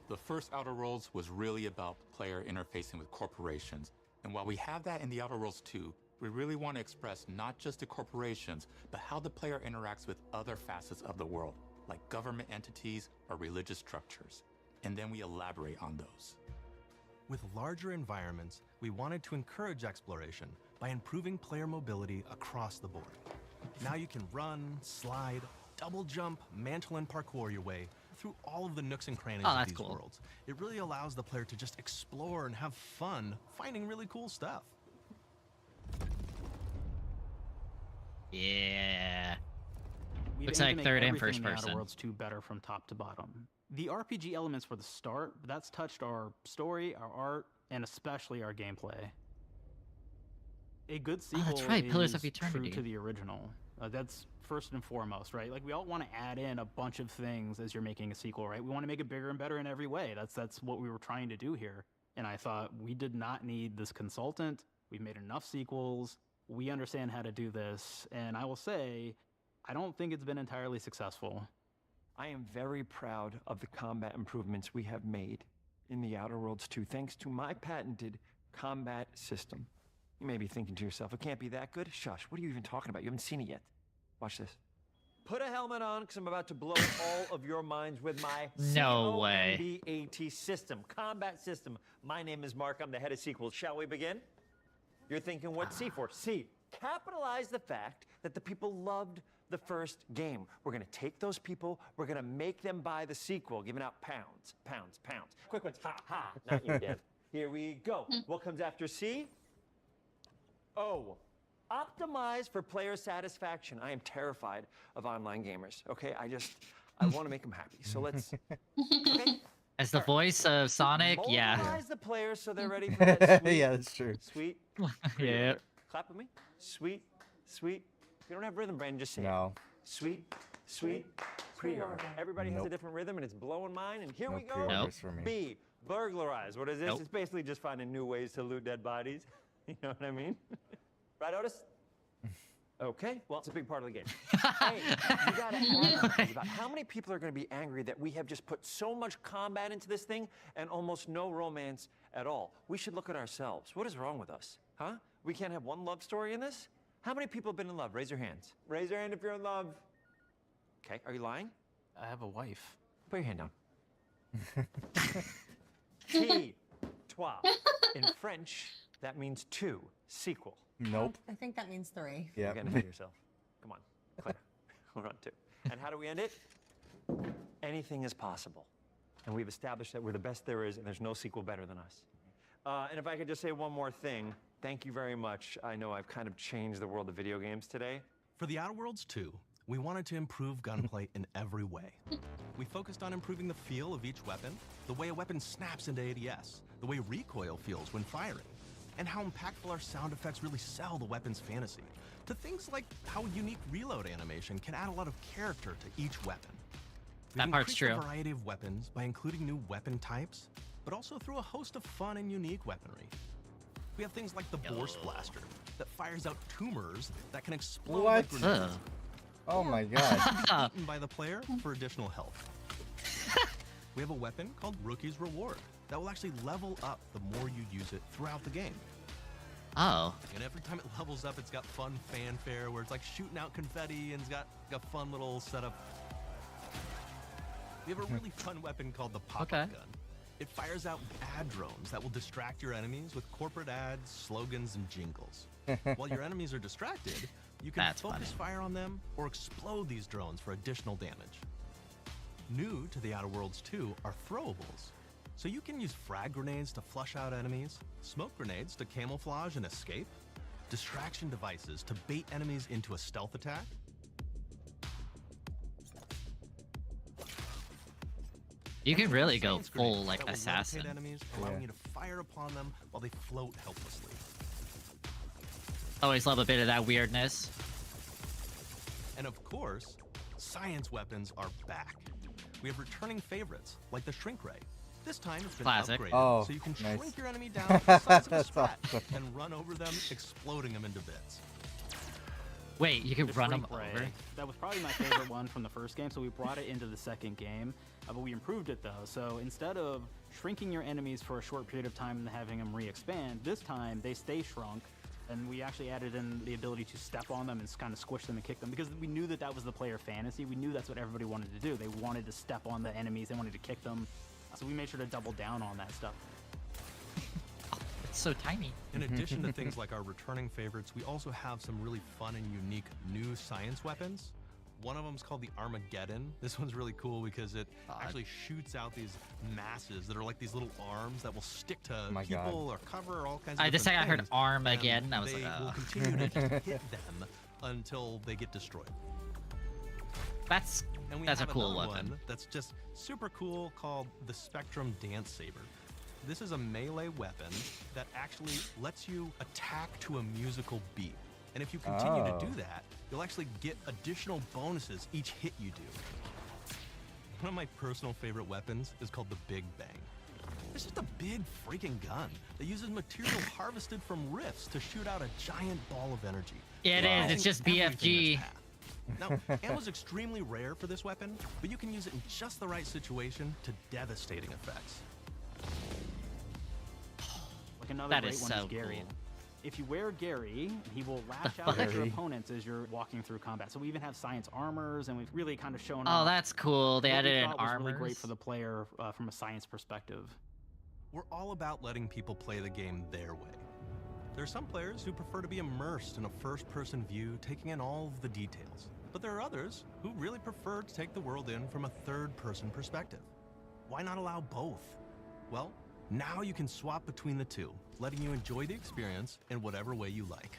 The first Outer Worlds was really about player interfacing with corporations. And while we have that in the Outer Worlds 2, we really want to express not just the corporations, but how the player interacts with other facets of the world, like government entities or religious structures. And then we elaborate on those. With larger environments, we wanted to encourage exploration by improving player mobility across the board. Now you can run, slide, double jump, mantle, and parkour your way through all of the nooks and crannies of these worlds. It really allows the player to just explore and have fun finding really cool stuff. Yeah. We Looks aimed like to make third and everything first in the person. Outer Worlds 2 better from top to bottom. The RPG elements were the start, but that's touched our story, our art, and especially our gameplay. A good sequel that's right, Pillars of is Eternity. true to the original. That's first and foremost, right? Like, we all want to add in a bunch of things as you're making a sequel, right? We want to make it bigger and better in every way. That's what we were trying to do here. And I thought, we did not need this consultant. We've made enough sequels. We understand how to do this. And I will say, I don't think it's been entirely successful. I am very proud of the combat improvements we have made in the Outer Worlds 2, thanks to my patented combat system. You may be thinking to yourself, it can't be that good. Shush, what are you even talking about? You haven't seen it yet. Watch this. Put a helmet on, because I'm about to blow all of your minds with my No way. COMBAT system, combat system. My name is Mark, I'm the head of sequels. Shall we begin? You're thinking, what's C for? C, capitalize the fact that the people loved the first game. We're gonna take those people, we're gonna make them buy the sequel, giving out pounds, pounds, pounds. Quick ones, ha, ha, not you, Dev. Here we go. What comes after C? O, optimize for player satisfaction. I am terrified of online gamers, okay? I wanna make them happy, so let's, okay? As the voice of Sonic, yeah. Mobilize the players so they're ready for that sweet, Yeah, that's true. Sweet. Yeah. Clap with me. Sweet, sweet. If you don't have rhythm, Brandon, just say No. it. Sweet, sweet, pre-order. Everybody has a Nope. different rhythm, and it's blowing mine. And here No we go. pre-orders for me. B, burglarize. What is this? Nope. It's basically just finding new ways to loot dead bodies. You know what I mean? Right, Otis? Okay, well, it's a big part of the game. Hey, you gotta ask about how many people are gonna be angry that we have just put so much combat into this thing and almost no romance at all. We should look at ourselves. What is wrong with us? Huh? We can't have one love story in this? How many people have been in love? Raise your hands. Raise your hand if you're in love. Okay, are you lying? I have a wife. Put your hand down. T, trois. In French, that means two. Sequel. Nope. I think that means 3. Yeah. You're getting ahead of yourself. Come on, Claire. We're on 2. And how do we end it? Anything is possible. And we've established that we're the best there is, and there's no sequel better than us. And if I could just say one more thing, thank you very much. I know I've kind of changed the world of video games today. For the Outer Worlds 2, we wanted to improve gunplay in every way. We focused on improving the feel of each weapon, the way a weapon snaps into ADS, the way recoil feels when firing, and how impactful our sound effects really sell the weapon's fantasy, to things like how unique reload animation can add a lot of character to each weapon. We've That part's increased true. the variety of weapons by including new weapon types, but also through a host of fun and unique weaponry. We have things like the Borscht Blaster that fires out tumors that can explode like What? grenades. Oh my god. Eaten by the player for additional health. We have a weapon called Rookie's Reward that will actually level up the more you use it throughout the game. Oh. And every time it levels up, it's got fun fanfare where it's like shooting out confetti and it's got a fun little setup. We have a really fun weapon called the pop-up Okay. gun. It fires out ad drones that will distract your enemies with corporate ads, slogans, and jingles. While your enemies are distracted, you can That's focus funny. fire on them or explode these drones for additional damage. New to the Outer Worlds 2 are throwables. So you can use frag grenades to flush out enemies, smoke grenades to camouflage and escape, distraction devices to bait enemies into a stealth attack, You can really go science full grenades like that will assassin. levitate enemies, allowing you to fire upon them while they float helplessly. Always love a bit of that weirdness. And of course, science weapons are back. We have returning favorites, like the Shrink Ray. This time it's been Classic. upgraded, Oh, so you can nice. shrink your enemy down to the size of a That's sprat awesome. and run over them, exploding them into bits. Wait, you can The run them Shrink Ray, over? that was probably my favorite one from the first game, so we brought it into the second game, but we improved it though. So instead of shrinking your enemies for a short period of time and having them re-expand, this time they stay shrunk, and we actually added in the ability to step on them and kind of squish them and kick them, because we knew that that was the player fantasy. We knew that's what everybody wanted to do. They wanted to step on the enemies, they wanted to kick them, so we made sure to double down on that stuff. It's so tiny. In addition to things like our returning favorites, we also have some really fun and unique new science weapons. One of them is called the Armageddon. This one's really cool because it actually shoots out these masses that are like these little arms that will stick to my people God. or cover all kinds I of just different say I heard things, arm and again, and I was they like, will oh. continue to just hit them until they get destroyed. And we That's a have cool another weapon. one that's just super cool called the Spectrum Dance Saber. This is a melee weapon that actually lets you attack to a musical beat. And if you continue to do that, you'll actually get additional bonuses each hit you do. One of my personal favorite weapons is called the Big Bang. It's just a big freaking gun that uses material harvested from rifts to shoot out a giant ball of energy. Yeah, it is. It's just BFG. Now, ammo's extremely rare for this weapon, but you can use it in just the right situation to devastating effects. Like another That great is one so is Gary. cool. If you wear Gary, he will lash out at your opponents as you're walking through combat. So we even have science armors, and we've really kind of shown off Oh, that's cool. They what we added in thought was really great armors. for the player from a science perspective. We're all about letting people play the game their way. There are some players who prefer to be immersed in a first-person view, taking in all of the details. But there are others who really prefer to take the world in from a third-person perspective. Why not allow both? Well, now you can swap between the two, letting you enjoy the experience in whatever way you like.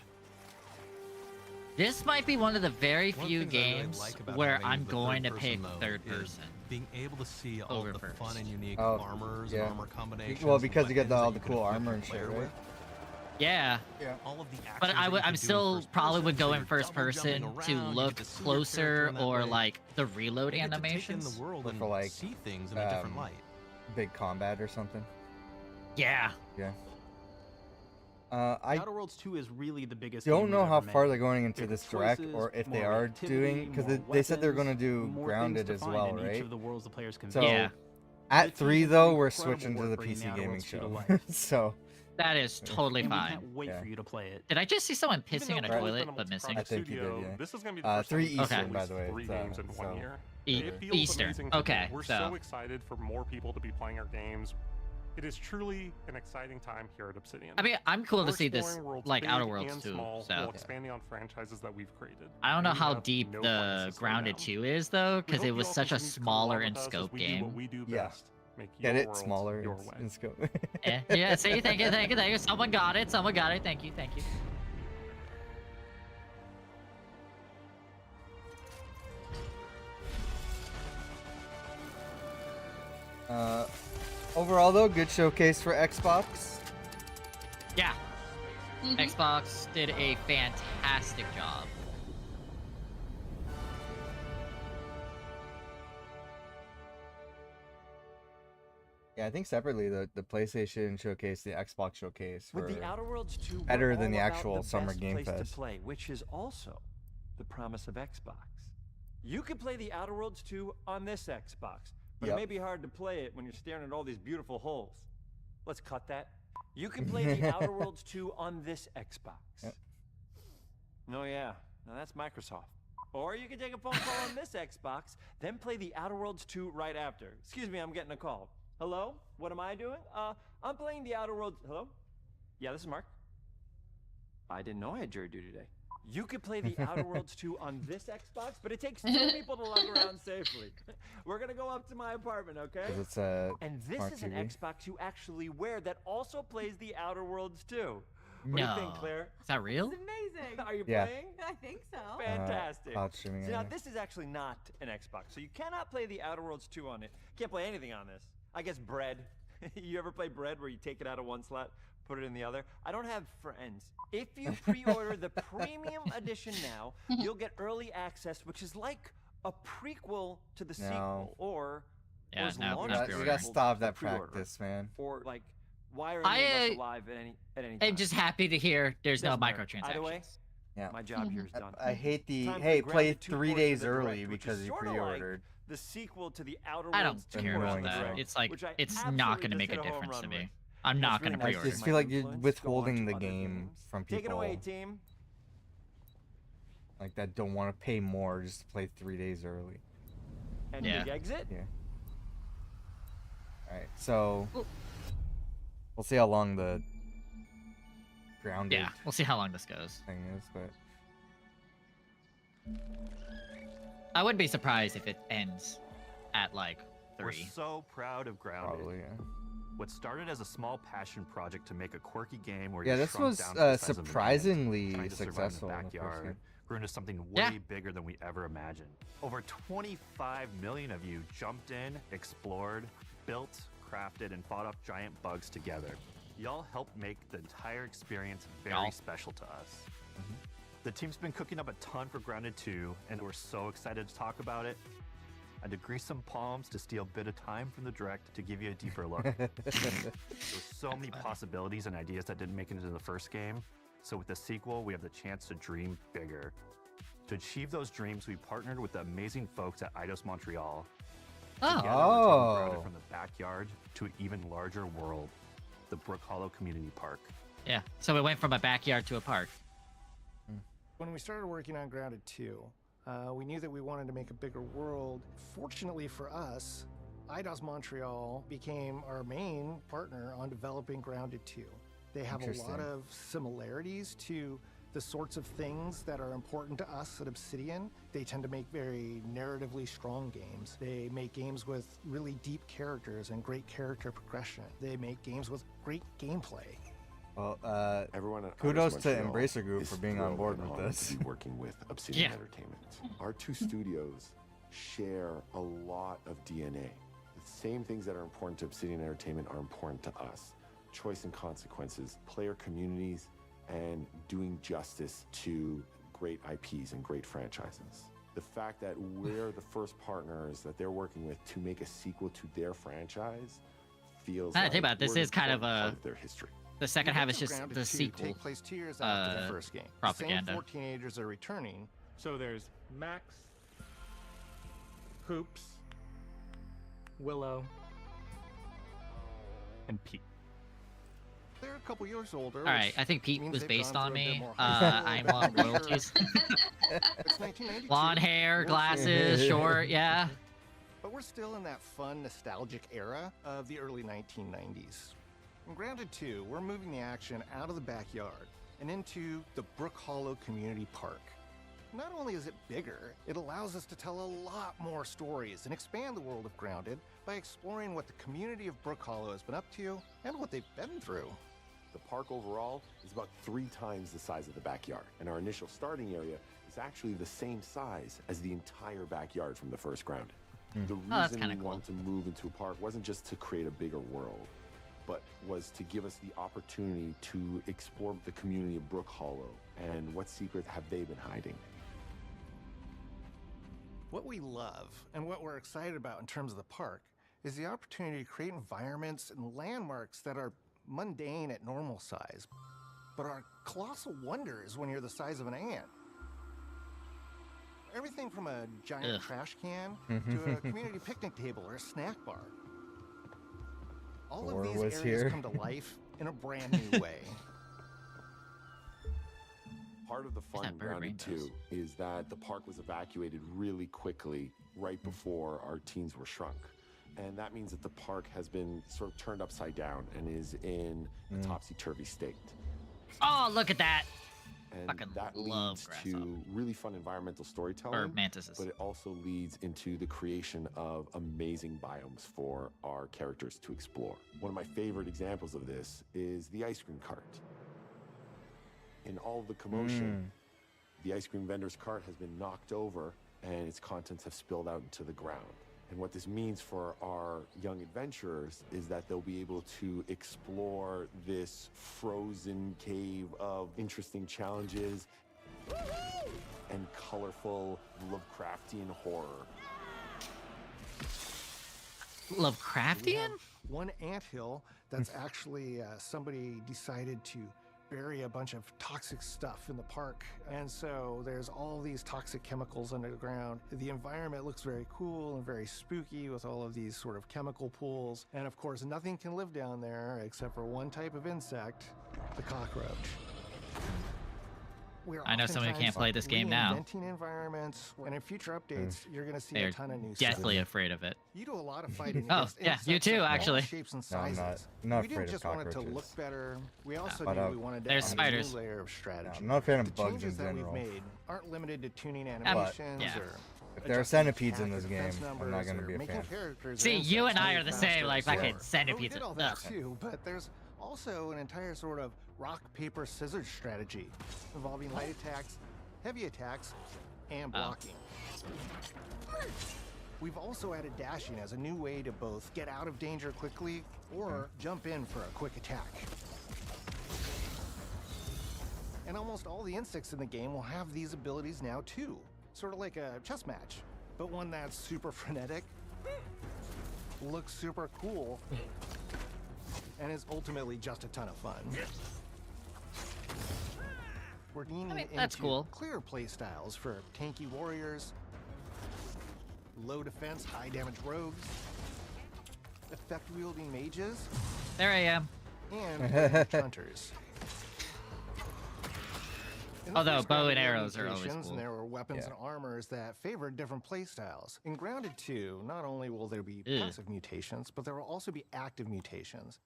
This might be one of the very One of few the things I really games like about where having I'm the going to third-person pick mode third is person. being able to see all over the first. fun and unique Oh, armors yeah. and armor combinations. Well, because you get weapons all that the you can cool equip armor your and shit, player right? with. Yeah. All of the But actions that you I'm can do in still first probably person, would go so in you're first double person jumping to around, you look get to see your closer character in that or way. like the reload You get to take in animations. the world Or and for, like, see things in a different light. Big combat or something. Yeah. Yeah. The I Outer Worlds 2 is really the biggest. don't game know we've how ever far made. they're going into Bigger this direct, choices, or if they more are activity, doing, because more they said they're going to weapons, do more Grounded things to as find well, in each right? of the worlds the players can So visit. at The 3 team though, did we're incredible switching to work the bringing PC the Outer gaming Worlds 2 to show. life. So That is totally And we fine. can't wait Yeah. for you to play it. Did I just see someone Even pissing in though a it's toilet been a but missing? I multi-product think you did, studio, yeah. This is going to be the first 3 time we've Eastern, released by the way. 3 it's, games in 1 so- year. E- It feels Eastern. amazing to Okay, me. We're so- so excited for more people to be playing our games. It is truly an exciting time here at Obsidian. I mean, I'm cool to We're see this, exploring worlds like, big Outer Worlds and 2, small, so- while expanding on franchises that we've created. I don't know We how have deep no plans the to slow Grounded down. 2 is though, We because hope it you was all such a continue to come smaller along in with us as scope we do game. what we do Yeah. best. Make Get your it world smaller your in, way. in scope. Yeah, see, thank you, thank you, thank you. Someone got it, someone got it. Thank you, thank you. Overall though, good showcase for Xbox. Yeah. Xbox did a fantastic job. Yeah, I think separately the PlayStation showcase, the Xbox showcase With were the Outer Worlds 2, better we're than the all about actual the Summer best Game place Fest. to play, which is also the promise of Xbox. You can play the Outer Worlds 2 on this Xbox, but Yep. it may be hard to play it when you're staring at all these beautiful holes. Let's cut that. You can play the Outer Worlds 2 on this Xbox. Yep. Oh yeah, now that's Microsoft. Or you can take a phone call on this Xbox, then play the Outer Worlds 2 right after. Excuse me, I'm getting a call. Hello? What am I doing? I'm playing the Outer Worlds. Hello? Yeah, this is Mark. I didn't know I had jury duty today. You could play the Outer Worlds 2 on this Xbox, but it takes 2 people to lug around safely. We're gonna go up to my apartment, okay? 'Cause it's And this Smart is an TV. Xbox you actually wear that also plays the Outer Worlds 2. What do No. you think, Claire? Is that real? Amazing. Are you Yeah. playing? I think so. Fantastic. cloud streaming, See, now yeah. this is actually not an Xbox, so you cannot play the Outer Worlds 2 on it. Can't play anything on this. I guess Bread. You ever play Bread where you take it out of one slot, put it in the other? I don't have friends. If you pre-order the premium edition now, you'll get early access, which is like a prequel to the No. sequel, or Yeah, as no, long no as You it's pre-order. gotta available stop to that pre-order. practice, man. Or like, why are any of us alive at any time? I'm just happy to hear there's no Doesn't matter. Either way, microtransactions. Yeah. my job here is done. I hate the Time for hey, the play Grounded 2 3 portion days of the early Direct, which because is you sorta like pre-ordered. the sequel to the Outer I Worlds don't 2 care portion about of the that. Direct, It's like which I it's not absolutely going to make just a hit home difference to run me. with. I'm It's not really going to nice I pre-order. just my feel like you're influence go on withholding to the other game games. from Take it away, people team. like that don't want to pay more just to play 3 days early. And Yeah. big exit. Yeah. All right, so we'll see how long the Grounded Yeah, we'll see how long this goes. thing is, but I wouldn't be surprised if it ends at like We're 3. so proud of Grounded. probably yeah. What started as a small passion project to make a quirky game where Yeah, you this shrunk was down to the size of an ant, surprisingly trying to survive in the successful in the first backyard, game. grew into something way bigger than we ever imagined. Over 25 million of you jumped in, explored, built, crafted, and fought off giant bugs together. Y'all helped make the entire experience very special to us. The team's been cooking up a ton for Grounded 2, and we're so excited to talk about it. I had to grease some palms to steal a bit of time from the direct to give you a deeper look. There's so many possibilities and ideas that didn't make it into the first game, so with the sequel, we have the chance to dream bigger. To achieve those dreams, we partnered with the amazing folks at Eidos Montreal. Together, we're taking Grounded from the backyard to an even larger world, the Brook Hollow Community Park. Yeah, so it went from a backyard to a park. When we started working on Grounded 2, we knew that we wanted to make a bigger world. Fortunately for us, Eidos Montreal became our main partner on developing Grounded 2. They have a lot of similarities to the sorts of things that are important to us at Obsidian. They tend to make very narratively strong games. They make games with really deep characters and great character progression. They make games with great gameplay. Well, everyone at kudos Eidos to Montreal Embracer Group is for being on thrilled board and with honored this. to be working with Obsidian Entertainment. Our two studios share a lot of DNA. The same things that are important to Obsidian Entertainment are important to us. Choice and consequences, player communities, and doing justice to great IPs and great franchises. The fact that we're the first partners that they're working with to make a sequel to their franchise feels I like think about it, this we're is kind of part a their history. the second half is Events of just Grounded the 2 sequel. Take place 2 years after the first game. Propaganda. The same 4 teenagers are returning. So there's Max, Hoops, Willow, and Pete. They're a couple years older. All right, which I think Pete means was they've based gone on through a bit me. more high school I want adventure. royalties. It's 1992. Blonde hair, We're- glasses, short, yeah. But we're still in that fun, nostalgic era of the early 1990s. In Grounded 2, we're moving the action out of the backyard and into the Brook Hollow Community Park. Not only is it bigger, it allows us to tell a lot more stories and expand the world of Grounded by exploring what the community of Brook Hollow has been up to and what they've been through. The park overall is about 3 times the size of the backyard, and our initial starting area is actually the same size as the entire backyard from the first Grounded. The that's reason kinda we wanted to move into a park wasn't just to create a bigger world, but was to give us the opportunity to explore the community of Brook Hollow and what secrets have they been hiding. What we love and what we're excited about in terms of the park is the opportunity to create environments and landmarks that are mundane at normal size, but are colossal wonders when you're the size of an ant. Everything from a giant trash can to a community picnic table or a snack bar. All Thor of these was areas here. come to life in a brand new way. Part of the fun in Grounded 2 is that the park was evacuated really quickly right before our teens were shrunk. And that means that the park has been sort of turned upside down and is in a topsy-turvy state. Oh, look at that. And Fucking that love leads Grasshopper. to really fun environmental storytelling. Or mantises. But it also leads into the creation of amazing biomes for our characters to explore. One of my favorite examples of this is the ice cream cart. In all the commotion, the ice cream vendor's cart has been knocked over and its contents have spilled out into the ground. And what this means for our young adventurers is that they'll be able to explore this frozen cave of interesting challenges and colorful Lovecraftian horror. Lovecraftian? One anthill that's actually somebody decided to bury a bunch of toxic stuff in the park, and so there's all these toxic chemicals underground. The environment looks very cool and very spooky with all of these sort of chemical pools, and of course nothing can live down there except for one type of insect, the cockroach. We're I know somebody who can't oftentimes play this game now. reinventing environments, and in future updates you're going to see They're a ton of new deathly stuff. afraid of it. You do a lot of fighting Oh, against yeah, you insects too, of all actually. shapes and No, I'm sizes. not We afraid didn't of just want it to cockroaches. look better. We also But, knew we wanted to there's add spiders. a new layer of strategy. I'm not a fan of the bugs changes in that general. we've made aren't limited to tuning But, animations yeah. or If there are adjusting centipedes in attack this or game, defense I'm not numbers going to or be a making fan. characters See, and you insects and I move are the faster same, and like slower. fucking Well, we centipedes. did all that Ugh. too, but there's also an entire sort of rock, paper, scissors strategy involving light attacks, heavy attacks, and blocking. We've also added dashing as a new way to both get out of danger quickly or jump in for a quick attack. And almost all the insects in the game will have these abilities now too. Sort of like a chess match, but one that's super frenetic, looks super cool, and is ultimately just a ton of fun. We're leaning that's into cool. clear play styles for tanky warriors, low defense, high damage rogues, effect wielding mages, There I am. and ranged hunters. In the Although first bow Grounded and there were arrows are always mutations, cool. and there were weapons Yeah. and armors that favored different playstyles. In Grounded 2, not only will there be Ew. passive mutations, but there will also be active mutations.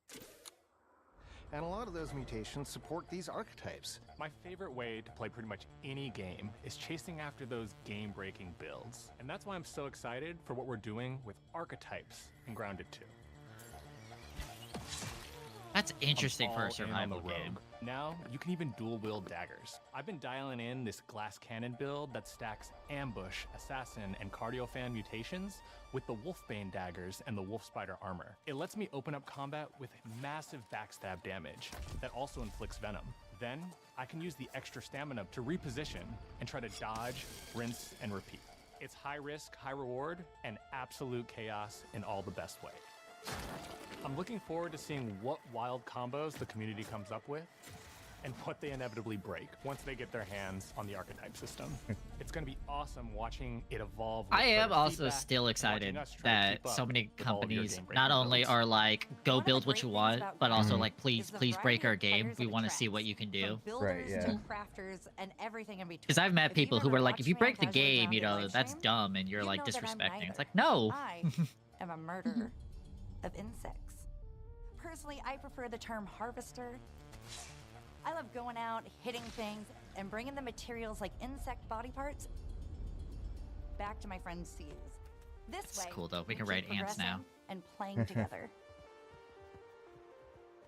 And a lot of those mutations support these archetypes. My favorite way to play pretty much any game is chasing after those game-breaking builds. And that's why I'm so excited for what we're doing with archetypes in Grounded 2. That's interesting for I'm a all in on survival the game. rogue. Now, you can even dual-wield daggers. I've been dialing in this glass cannon build that stacks ambush, assassin, and cardio fan mutations with the wolfbane daggers and the wolf spider armor. It lets me open up combat with massive backstab damage that also inflicts venom. Then, I can use the extra stamina to reposition and try to dodge, rinse, and repeat. It's high risk, high reward, and absolute chaos in all the best way. I'm looking forward to seeing what wild combos the community comes up with and what they inevitably break once they get their hands on the archetype system. It's going to be awesome watching it evolve. with I am player also feedback still and excited watching us try to that keep up so many with all of your companies game-breaking not only builds. are like, go One of build the what great you things want, about but also Grounded like, please, is the please break variety our of game. players We it want to see attracts, what you can do. from builders yeah. to crafters and everything in between. Because I've met If you've people who ever were like, if watched you me on break the Casually game, you Grounded know, that's livestream, dumb, and you're you like know that I'm disrespecting. It's neither. like, no. I am a murderer of insects. Personally, I prefer the term harvester. I love going out, hitting things, and bringing the materials like insect body parts back to my friends to use. This That's way, cool, though. We keep can write ants now. progressing and playing together.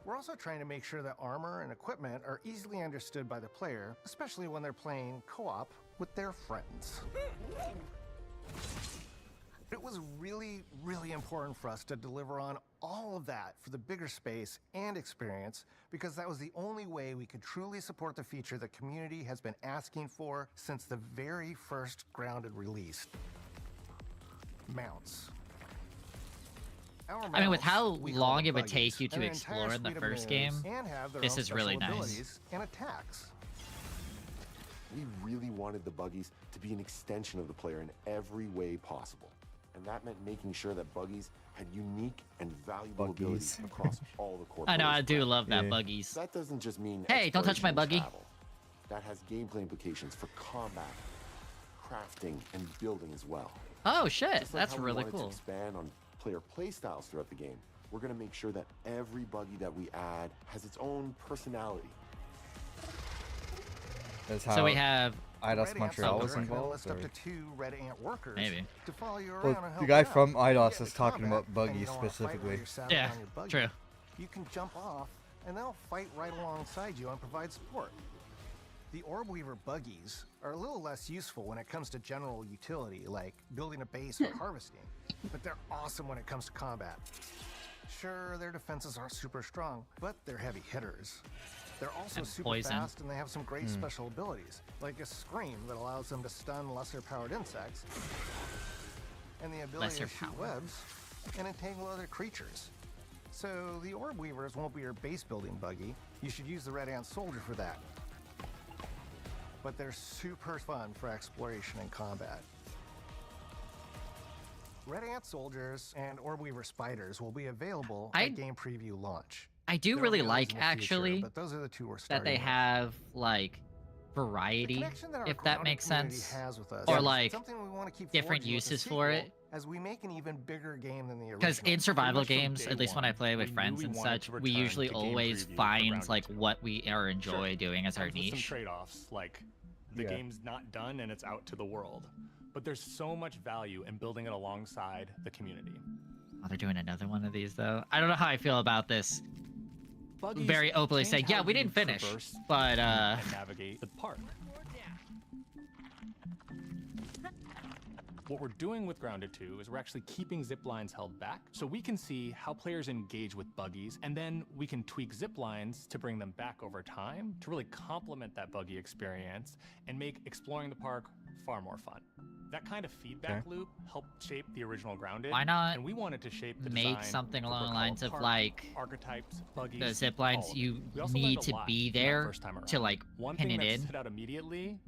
We're also trying to make sure that armor and equipment are easily understood by the player, especially when they're playing co-op with their friends. It was really, really important for us to deliver on all of that for the bigger space and experience, because that was the only way we could truly support the feature the community has been asking for since the very first Grounded release. Mounts. Our I mean, with mounts, how we call long them it would buggies, take you to are an explore entire in the suite of first moves game, and have their this own is really special nice. abilities and attacks. We really wanted the buggies to be an extension of the player in every way possible. And that meant making sure that buggies had unique and valuable abilities across all the core I know, players' I do craft. love that buggies. That doesn't just mean Hey, don't touch my exploration and buggy. travel. That has gameplay implications for combat, crafting, and building as well. Oh shit, Just like that's how we really wanted to cool. expand on player playstyles throughout the game, we're going to make sure that every buggy that we add has its own personality. That's how So we have Red IDOS Ant Montreal was Soldier can involved. list up or- to 2 Red Ant workers Maybe. to follow you around Well, and help the guy you out. from You IDOS get is into talking combat, about and buggies you don't wanna fight while specifically. you're saddled Yeah, on your buggy. true. You can jump off, and they'll fight right alongside you and provide support. The Orb Weaver buggies are a little less useful when it comes to general utility, like building a base or harvesting, but they're awesome when it comes to combat. Sure, their defenses aren't super strong, but they're heavy hitters. They're also And super poison. fast, and they have some great Hmm. special abilities, like a scream that allows them to stun lesser-powered insects, and the ability Lesser to shoot power. webs and entangle other creatures. So the Orb Weavers won't be your base-building buggy. You should use the Red Ant Soldier for that. But they're super fun for exploration and combat. Red Ant Soldiers and Orb Weaver Spiders will be available at game preview launch. I do There'll really be others like in the future, actually but those are the 2 we're that starting they with. have like variety, connection that our if that Grounded makes community sense, has with us or is like something we want to keep different forging with the uses for it. sequel as we make an even bigger game than the original. Because in survival much from games, day at least when one, I play with we knew friends we and wanted such, to we return usually to game always preview for find Grounded like 2. what we are enjoy Sure, doing as our comes with some niche. trade-offs, like the Yeah. game's not done and it's out to the world. But there's so much value in building it alongside the community. Oh, they're doing another one of these though. I don't know how I feel about this. Buggies Very openly change saying, how yeah, we you didn't finish, traverse but and navigate the park. What we're doing with Grounded 2 is we're actually keeping zip lines held back so we can see how players engage with buggies, and then we can tweak zip lines to bring them back over time to really complement that buggy experience and make exploring the park far more fun. That kind of feedback loop helped shape the original Grounded. Why not and we wanted to shape the make design something for along the Brick lines Hollow of Park, like archetypes, buggies, the zip lines all of you it. We also need learned a to lot be from that there first time to around. like One pin thing it that in. stood out immediately,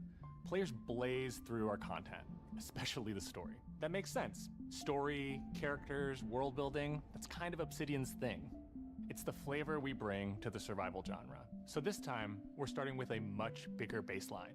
players blaze through our content, especially the story. That makes sense. Story, characters, world building, that's kind of Obsidian's thing. It's the flavor we bring to the survival genre. So this time, we're starting with a much bigger baseline.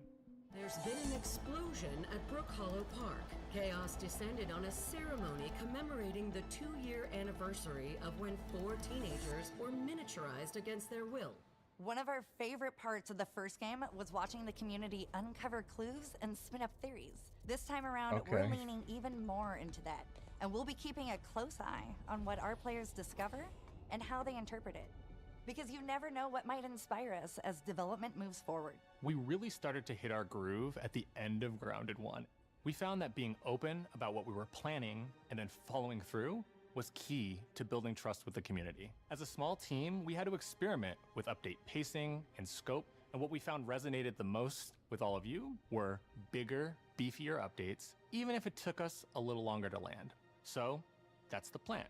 There's been an explosion at Brook Hollow Park. Chaos descended on a ceremony commemorating the 2-year anniversary of when 4 teenagers were miniaturized against their will. One of our favorite parts of the first game was watching the community uncover clues and spin up theories. This time around, we're Okay. leaning even more into that, and we'll be keeping a close eye on what our players discover and how they interpret it. Because you never know what might inspire us as development moves forward. We really started to hit our groove at the end of Grounded 1. We found that being open about what we were planning and then following through was key to building trust with the community. As a small team, we had to experiment with update pacing and scope, and what we found resonated the most with all of you were bigger, beefier updates, even if it took us a little longer to land. So that's the plan.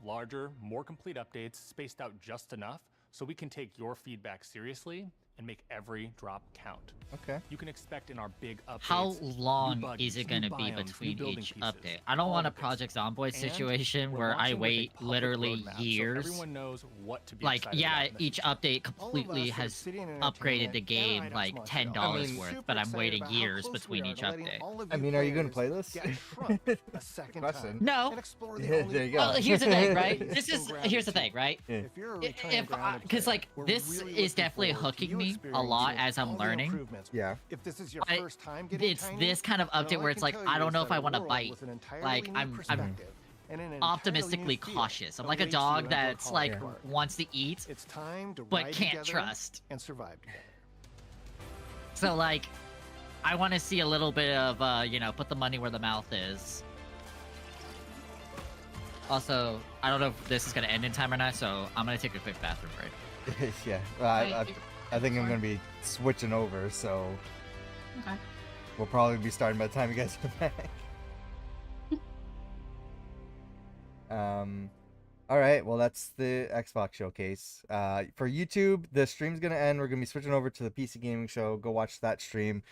Larger, more complete updates spaced out just enough so we can take your feedback seriously and make every drop count. Okay. You can expect in our big updates. How new long buggies, is it new going to be biomes, new between building each pieces, update? I don't all want a of this. Project Zomboid And situation we're where I launching with a wait public literally roadmap so years. everyone knows what to be Like, excited yeah, about in the each update completely at has Obsidian upgraded the Entertainment game and like Eidos $10 Montreal are worth, super but I'm excited waiting about how years close we between are each to letting update. all of I you mean, are you gonna players play this? get shrunk a second Question. time No. and explore the Yeah, only there you go. Well, here's the thing, right? possible This is Grounded here's the 2. thing, right? Yeah. If you're a returning Grounded Because player, like we're this really is looking definitely forward to hooking you me a experiencing lot as I'm all the learning. improvements. Yeah. If this is your But first time getting it's Tiny, this kind of then all update I where it's can like tell I you don't is know that if I a want to world bite. with an entirely Like new I'm perspective and an entirely optimistically new feel cautious. I'm like a awaits you dog in Brook that's Hollow like Park. wants to eat It's time to but ride can't together trust. and survive together. So like I want to see a little bit of you know, put the money where the mouth is. Also, I don't know if this is gonna end in time or not, so I'm gonna take a quick bathroom break. Yeah. Well, I think I'm gonna be switching over, so Okay. we'll probably be starting by the time you guys get back. All right. Well, that's the Xbox showcase. For YouTube, the stream's gonna end. We're gonna be switching over to the PC gaming show. Go watch that stream.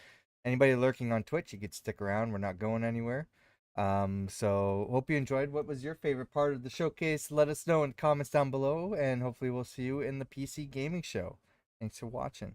Anybody lurking on Twitch, you could stick around. We're not going anywhere. So hope you enjoyed. What was your favorite part of the showcase? Let us know in the comments down below, and hopefully we'll see you in the PC gaming show. Thanks for watching.